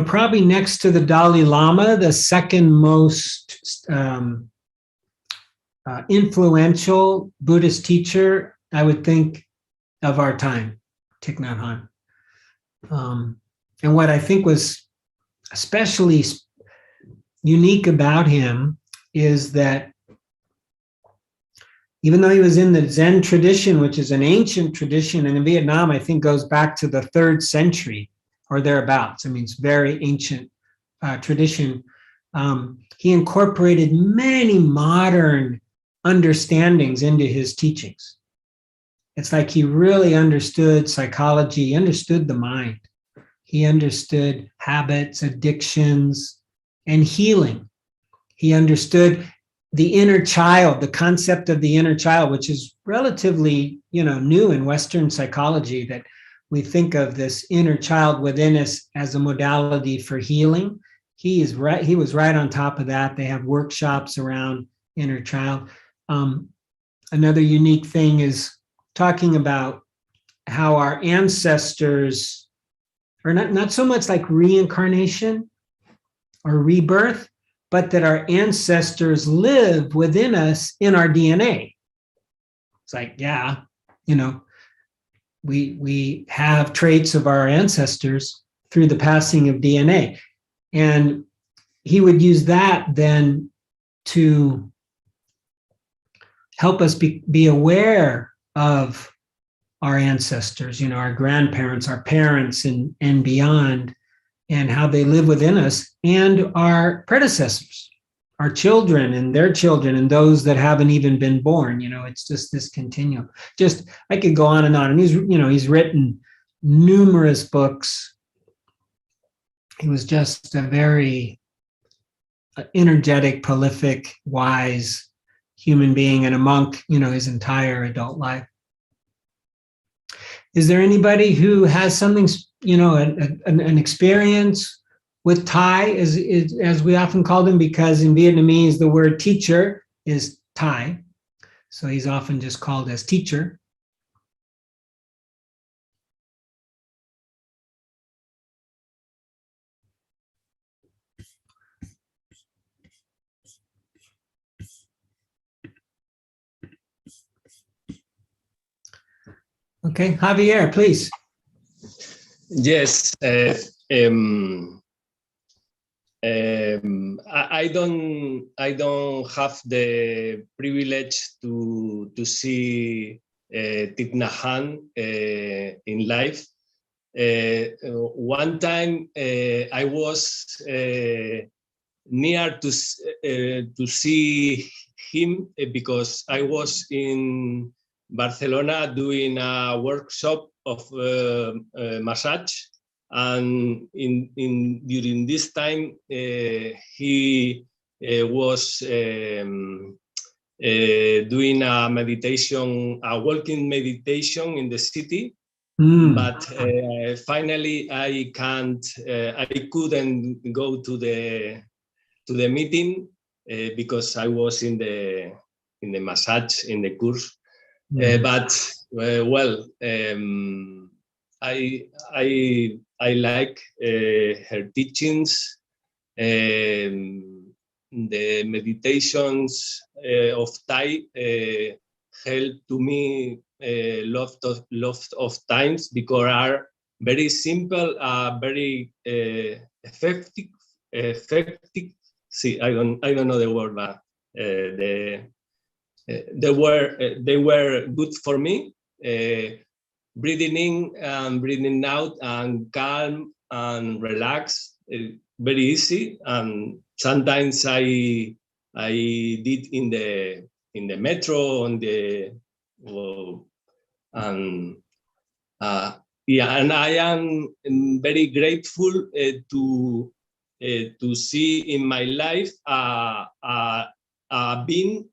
probably next to the Dalai Lama, the second most influential Buddhist teacher, I would think, of our time. Thich Nhat Hanh. And what I think was especially unique about him is that even though he was in the Zen tradition, which is an ancient tradition, and in Vietnam, I think goes back to the 3rd century or thereabouts. I mean, it's very ancient tradition. He incorporated many modern understandings into his teachings. It's like he really understood psychology, he understood the mind. He understood habits, addictions, and healing. He understood the inner child, the concept of the inner child, which is relatively, new in Western psychology, that we think of this inner child within us as a modality for healing. He was right on top of that. They have workshops around inner child. Another unique thing is talking about how our ancestors are not so much like reincarnation or rebirth, but that our ancestors live within us in our DNA. It's like, yeah, we have traits of our ancestors through the passing of DNA. And he would use that then to help us be aware of our ancestors, our grandparents, our parents, and beyond, and how they live within us, and our predecessors, our children and their children, and those that haven't even been born. It's just this continuum. I could go on. And he's written numerous books. He was just a very energetic, prolific, wise human being, and a monk, his entire adult life. Is there anybody who has something, an experience with Thai, as we often call them, because in Vietnamese, the word teacher is Thai. So he's often just called as teacher. Okay, Javier, please. Yes, I don't have the privilege to see Thich Nhat Hanh in life. One time I was near to see him because I was in Barcelona doing a workshop of massage, and during this time he was doing a meditation, a walking meditation in the city. But finally I couldn't go to the meeting because I was in the massage, in the course. But I like her teachings. The meditations of Thai help to me lot of times because are very simple, very effective. See, I don't know the word, but they were good for me. Breathing in and breathing out, and calm and relax, very easy. And sometimes I did in the metro, on the and I am very grateful to see in my life a being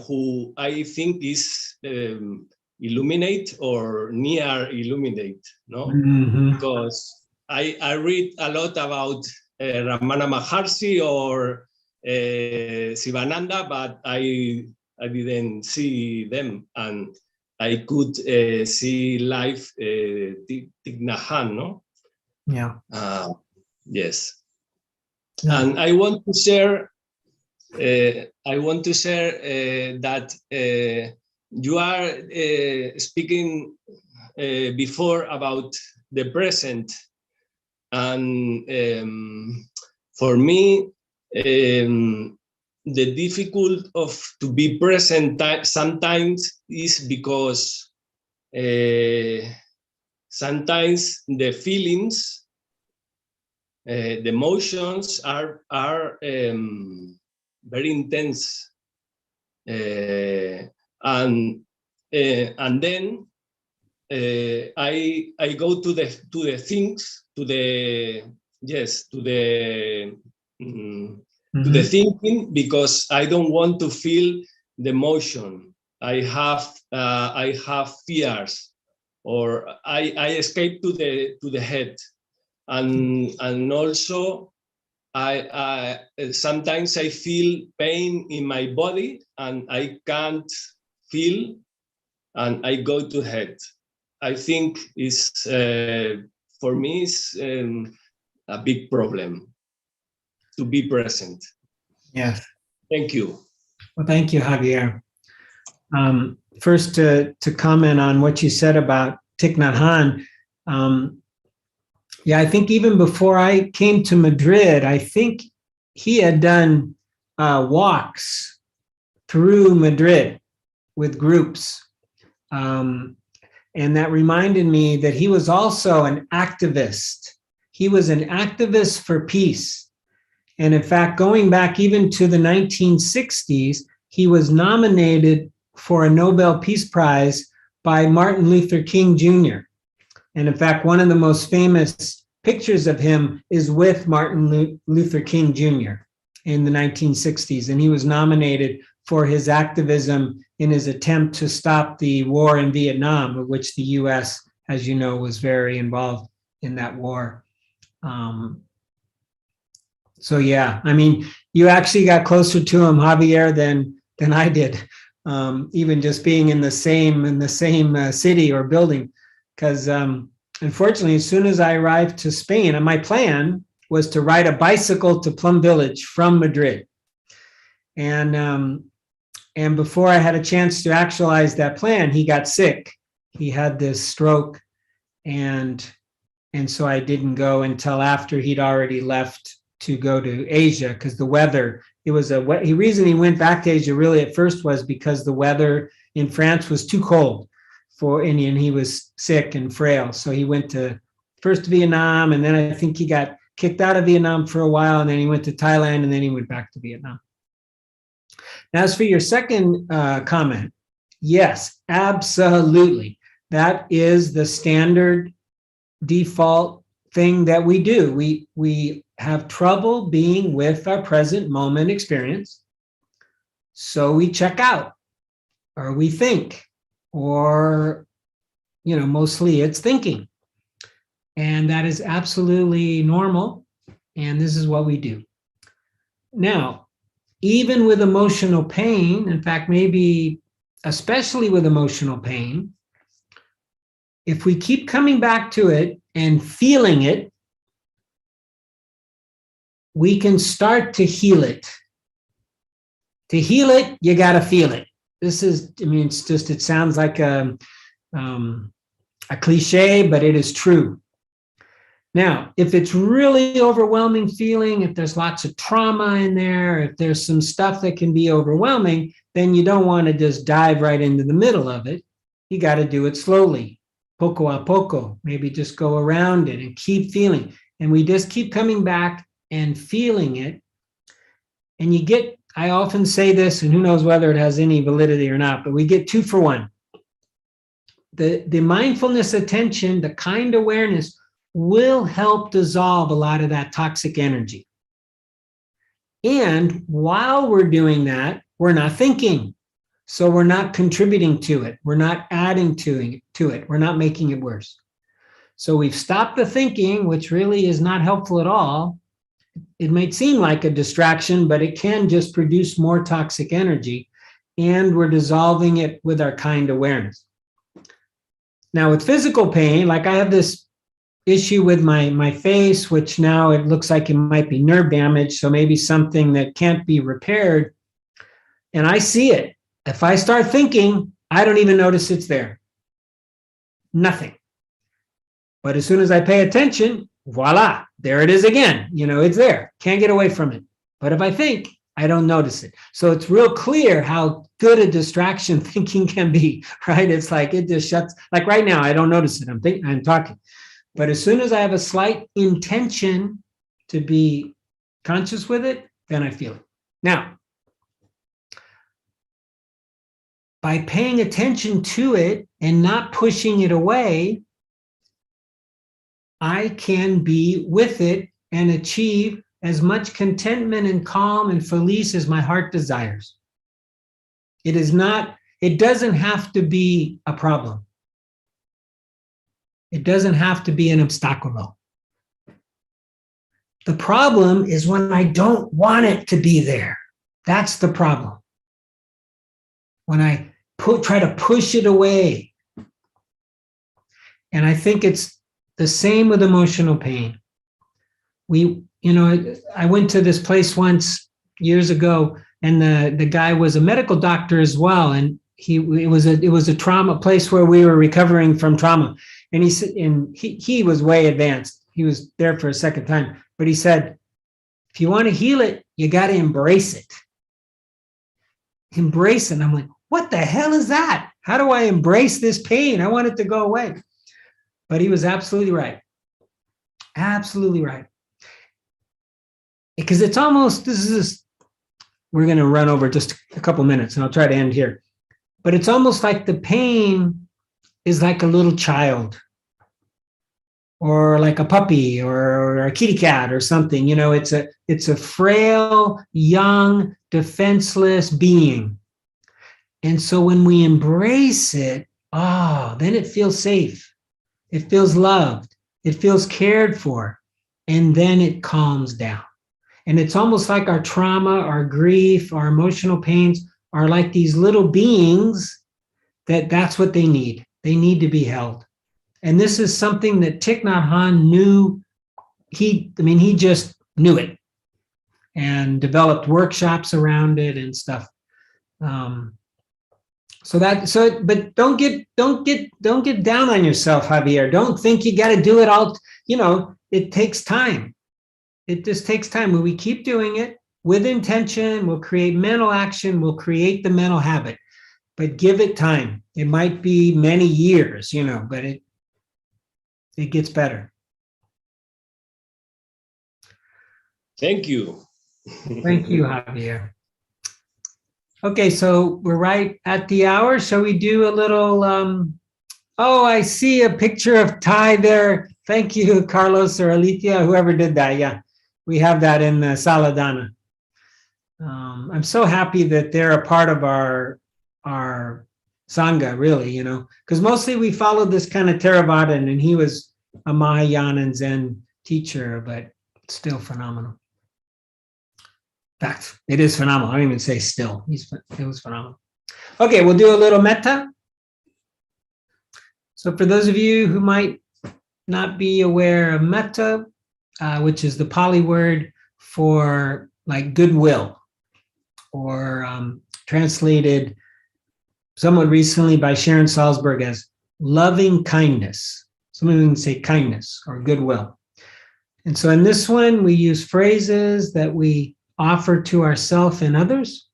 who I think is illuminate or near illuminate, no? Mm-hmm. Because I read a lot about Ramana Maharshi or Sivananda, but I didn't see them, and I could see life Thich Nhat Hanh, no? Yeah. Yes. Yeah. And I want to share that you are speaking before about the present, and for me, the difficult of to be present sometimes is because sometimes the feelings, the emotions are very intense, and then I go to the things, to the to the thinking, because I don't want to feel the emotion. I have fears, or I escape to the head, and also I sometimes I feel pain in my body and I can't feel, and I go to head. I think is for me is a big problem to be present. Yes. Thank you. Well, thank you, Javier. First, to comment on what you said about Thich Nhat Hanh. Yeah, I think even before I came to Madrid, I think he had done walks through Madrid with groups. And that reminded me that he was also an activist. He was an activist for peace. And in fact, going back even to the 1960s, he was nominated for a Nobel Peace Prize by Martin Luther King Jr. And in fact, one of the most famous pictures of him is with Martin Luther King Jr. in the 1960s. And he was nominated for his activism in his attempt to stop the war in Vietnam, of which the US, as you know, was very involved in that war. So yeah, I mean, you actually got closer to him, Javier, than I did, even just being in the same city or building, because unfortunately, as soon as I arrived to Spain, and my plan was to ride a bicycle to Plum Village from Madrid, and before I had a chance to actualize that plan, he got sick. He had this stroke, and so I didn't go until after he'd already left to go to Asia, because the weather, it was the reason he went back to Asia really at first was because the weather in France was too cold for Indian. He was sick and frail. So he went to first Vietnam, and then I think he got kicked out of Vietnam for a while, and then he went to Thailand, and then he went back to Vietnam. Now, as for your second comment, yes, absolutely. That is the standard default thing that we do. We have trouble being with our present moment experience. So we check out, or we think, or, mostly it's thinking. And that is absolutely normal. And this is what we do. Now, even with emotional pain, in fact, maybe especially with emotional pain, if we keep coming back to it and feeling it, we can start to heal it. To heal it, you got to feel it. This is, it sounds like a cliche, but it is true. Now, if it's really overwhelming feeling, if there's lots of trauma in there, if there's some stuff that can be overwhelming, then you don't want to just dive right into the middle of it. You got to do it slowly, poco a poco, maybe just go around it and keep feeling. And we just keep coming back and feeling it. And you get, I often say this, and who knows whether it has any validity or not, but we get 2 for 1. The mindfulness attention, the kind awareness, will help dissolve a lot of that toxic energy. And while we're doing that, we're not thinking. So we're not contributing to it. We're not adding to it. We're not making it worse. So we've stopped the thinking, which really is not helpful at all. It might seem like a distraction, but it can just produce more toxic energy. And we're dissolving it with our kind awareness. Now with physical pain, like I have this issue with my face, which now it looks like it might be nerve damage, so maybe something that can't be repaired. And I see it. If I start thinking, I don't even notice it's there. nothing. But as soon as I pay attention, voila, there it is again. It's there. Can't get away from it. But if I think, I don't notice it. So it's real clear how good a distraction thinking can be, right? It's like it just shuts, like right now, I don't notice it. I'm talking. But as soon as I have a slight intention to be conscious with it, then I feel it. Now, by paying attention to it and not pushing it away, I can be with it and achieve as much contentment and calm and feliz as my heart desires. It doesn't have to be a problem. It doesn't have to be an obstacle. The problem is when I don't want it to be there. That's the problem. When I try to push it away. And I think it's the same with emotional pain. I went to this place once years ago, and the guy was a medical doctor as well, and it was a trauma place where we were recovering from trauma. And he said, and he was way advanced. He was there for a second time, but he said, if you want to heal it, you got to embrace it. Embrace it. And I'm like, what the hell is that? How do I embrace this pain? I want it to go away. But he was absolutely right. Absolutely right. Because it's almost, we're going to run over just a couple minutes and I'll try to end here. But it's almost like the pain is like a little child or like a puppy or a kitty cat or something. It's a frail, young, defenseless being. And so when we embrace it, then it feels safe. It feels loved. It feels cared for. And then it calms down. And it's almost like our trauma, our grief, our emotional pains are like these little beings that's what they need. They need to be held. And this is something that Thich Nhat Hanh knew. He just knew it and developed workshops around it and stuff. But don't get down on yourself, Javier. Don't think you got to do it all. It takes time. It just takes time. When we keep doing it with intention, we'll create mental action, we'll create the mental habit. But give it time. It might be many years, but it gets better. Thank you. Thank you, Javier. Okay, so we're right at the hour. Shall we do a little, I see a picture of Ty there. Thank you, Carlos or Alethea, whoever did that. Yeah, we have that in Saladana. I'm so happy that they're a part of our Sangha, really, because mostly we followed this kind of Theravadan, and he was a Mahayana and Zen teacher, but still phenomenal. In fact, it is phenomenal. I don't even say still. It was phenomenal. Okay, we'll do a little metta. So for those of you who might not be aware of metta, which is the Pali word for like goodwill, or translated somewhat recently by Sharon Salzberg as loving kindness. Some of them say kindness or goodwill. And so in this one, we use phrases that we offer to ourselves and others.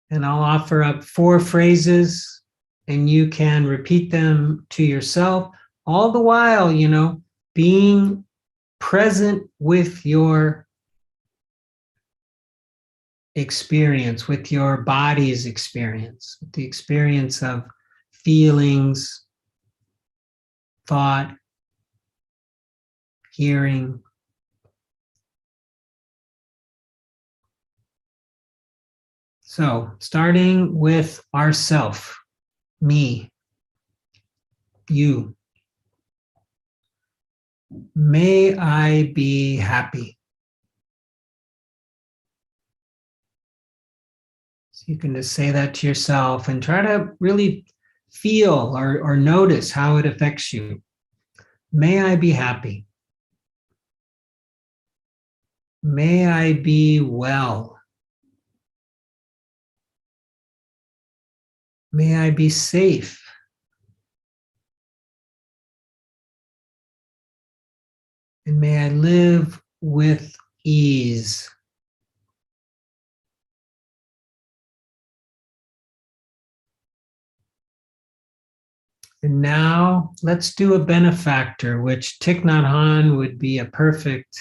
And I'll offer up 4 phrases, and you can repeat them to yourself, all the while, being present with your experience, with your body's experience, with the experience of feelings, thought, hearing. So, starting with ourself, me, you. May I be happy. So you can just say that to yourself and try to really feel or notice how it affects you. May I be happy. May I be well. May I be safe. And may I live with ease. And now let's do a benefactor, which Thich Nhat Hanh would be a perfect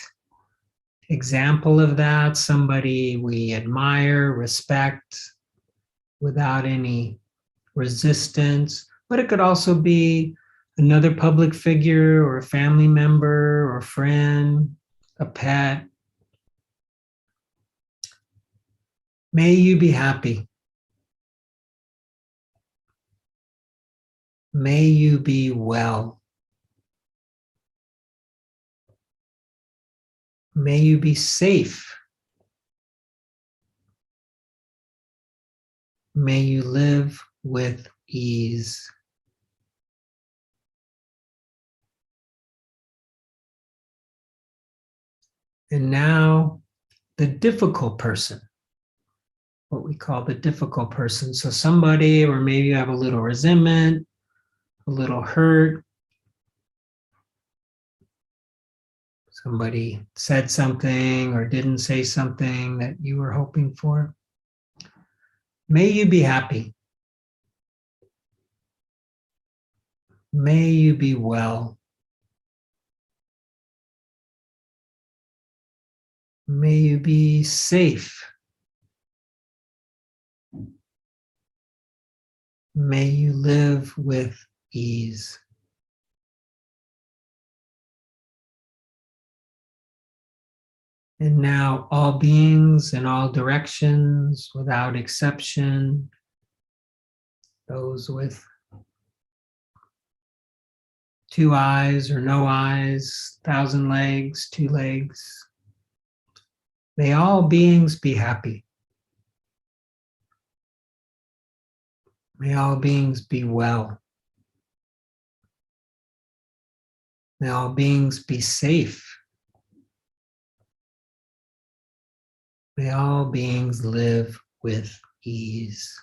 example of that. Somebody we admire, respect, without any resistance. But it could also be another public figure or a family member or friend, a pet. May you be happy. May you be well. May you be safe. May you live with ease. And now, the difficult person, what we call the difficult person. So somebody, or maybe you have a little resentment, a little hurt. Somebody said something or didn't say something that you were hoping for. May you be happy. May you be well. May you be safe. May you live with ease. And now all beings in all directions, without exception, those with 2 eyes or no eyes, 1,000 legs, 2 legs, may all beings be happy. May all beings be well. May all beings be safe. May all beings live with ease.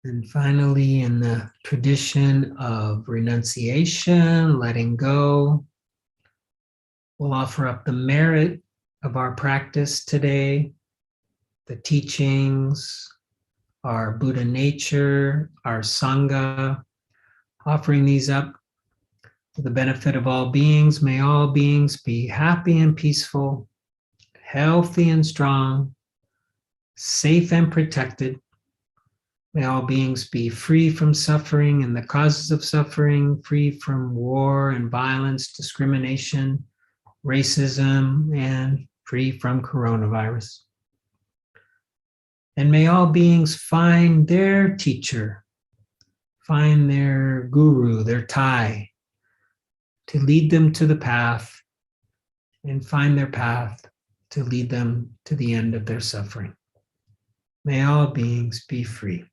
And finally, in the tradition of renunciation, letting go, we'll offer up the merit of our practice today, the teachings, our Buddha nature, our Sangha, offering these up for the benefit of all beings. May all beings be happy and peaceful, healthy and strong, safe and protected. May all beings be free from suffering and the causes of suffering, free from war and violence, discrimination, racism, and free from coronavirus. And may all beings find their teacher, find their guru, their Thai, to lead them to the path, and find their path to lead them to the end of their suffering. May all beings be free.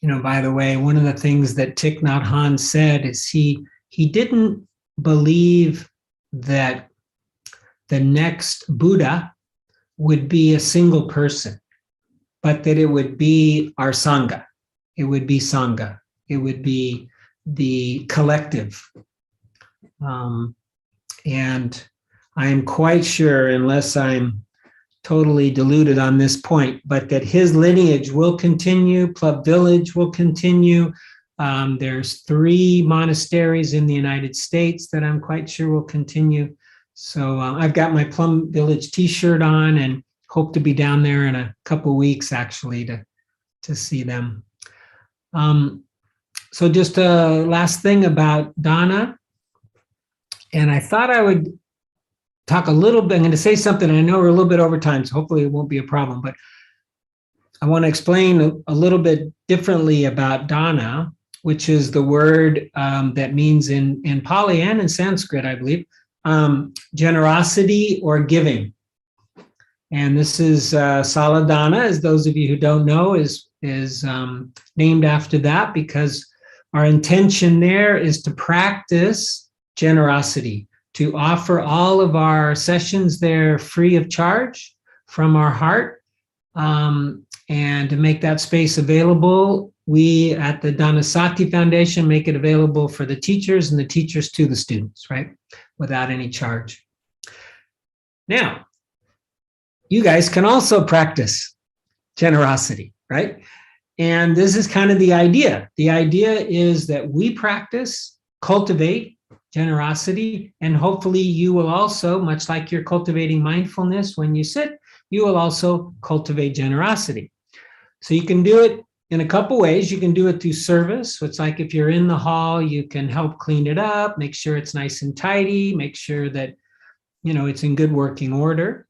You know, by the way, one of the things that Thich Nhat Hanh said is he didn't believe that the next Buddha would be a single person, but that it would be our Sangha. It would be Sangha. It would be the collective. And I am quite sure, unless I'm totally deluded on this point, but that his lineage will continue, Plum Village will continue. There's 3 monasteries in the United States that I'm quite sure will continue. So I've got my Plum Village t-shirt on and hope to be down there in a couple weeks actually to see them. So just a last thing about Donna. And I thought I would talk a little bit. I'm going to say something. I know we're a little bit over time, so hopefully it won't be a problem. But I want to explain a little bit differently about Donna. which is the word that means in Pali and in Sanskrit, I believe, generosity or giving. And this is Saladana, as those of you who don't know, is named after that because our intention there is to practice generosity, to offer all of our sessions there free of charge from our heart, and to make that space available. We at the Dhanasati Foundation make it available for the teachers and the teachers to the students, right? Without any charge. Now, you guys can also practice generosity, right? And this is kind of the idea. The idea is that we practice, cultivate generosity, and hopefully you will also, much like you're cultivating mindfulness when you sit, you will also cultivate generosity. So you can do it in a couple ways. You can do it through service. So it's like if you're in the hall, you can help clean it up, make sure it's nice and tidy, make sure that, you know, it's in good working order.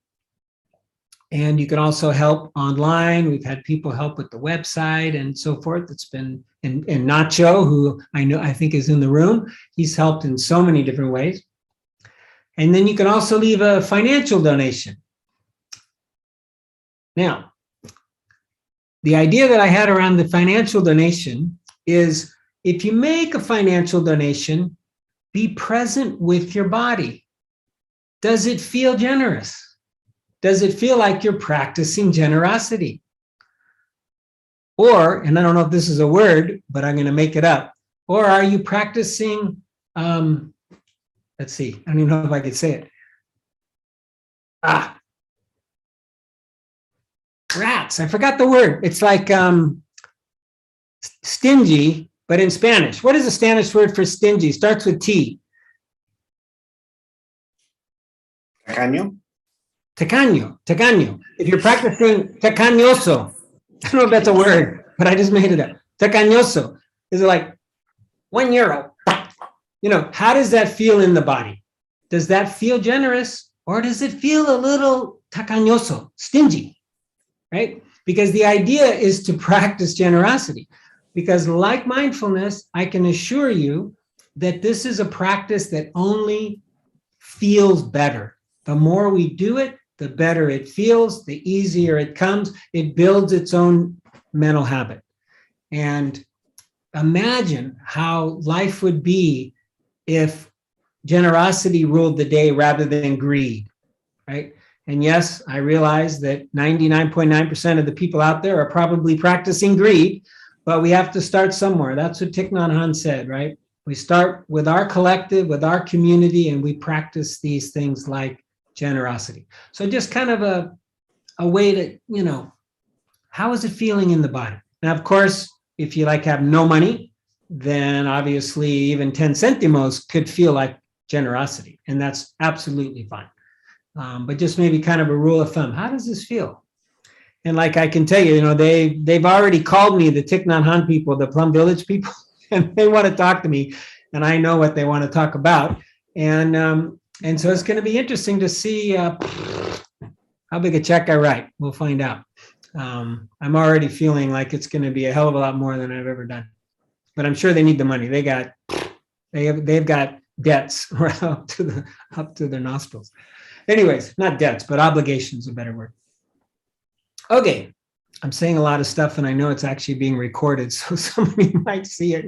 And you can also help online. We've had people help with the website and so forth. It's been, and Nacho, who I think is in the room, he's helped in so many different ways. And then you can also leave a financial donation. Now, the idea that I had around the financial donation is if you make a financial donation, be present with your body. Does it feel generous? Does it feel like you're practicing generosity? Or, and I don't know if this is a word, but I'm going to make it up. Or are you practicing, let's see, I don't even know if I could say it. Rats, I forgot the word. It's like stingy, but in Spanish. What is the Spanish word for stingy? Starts with T. Tacaño? Tacaño. If you're practicing tacañoso, I don't know if that's a word, but I just made it up. Tacañoso. Is it like €1? You know, how does that feel in the body? Does that feel generous or does it feel a little tacañoso, stingy, right? Because the idea is to practice generosity. Because like mindfulness, I can assure you that this is a practice that only feels better. The more we do it, the better it feels, the easier it comes. It builds its own mental habit. And imagine how life would be if generosity ruled the day rather than greed, right? And yes, I realize that 99.9% of the people out there are probably practicing greed, but we have to start somewhere. That's what Thich Nhat Hanh said, right? We start with our collective, with our community, and we practice these things like generosity. So just kind of a way to, you know, how is it feeling in the body? Now, of course, if you like have no money, then obviously even 10 centimos could feel like generosity, and that's absolutely fine. But just maybe kind of a rule of thumb. How does this feel? And like I can tell you, you know, they've already called me the Thich Nhat Hanh people, the Plum Village people, and they want to talk to me, and I know what they want to talk about. And so it's going to be interesting to see how big a check I write. We'll find out. I'm already feeling like it's going to be a hell of a lot more than I've ever done. But I'm sure they need the money. They've got debts right up to their nostrils. Anyways, not debts, but obligations, a better word. Okay, I'm saying a lot of stuff, and I know it's actually being recorded, so somebody might see it.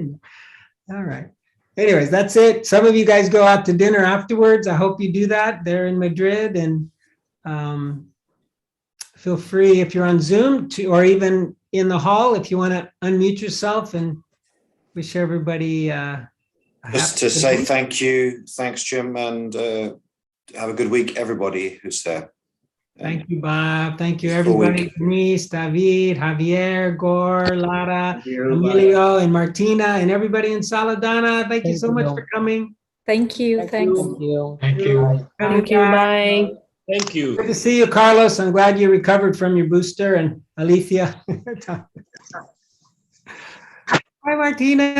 All right. Anyways, that's it. Some of you guys go out to dinner afterwards. I hope you do that. They're in Madrid, and feel free if you're on Zoom to, or even in the hall, if you want to unmute yourself and wish everybody just to say thank you. Thanks, Jim, and have a good week, everybody who's there. Thank you, Bob. Thank you, everybody. Denise, David, Javier, Gore, Lara, Emilio, and Martina, and everybody in Saladana. Thank you so much for coming. Thank you. Thanks. Thank you. Thank you. Bye. Thank you. Good to see you, Carlos. I'm glad you recovered from your booster, and Alicia. Hi, Martina.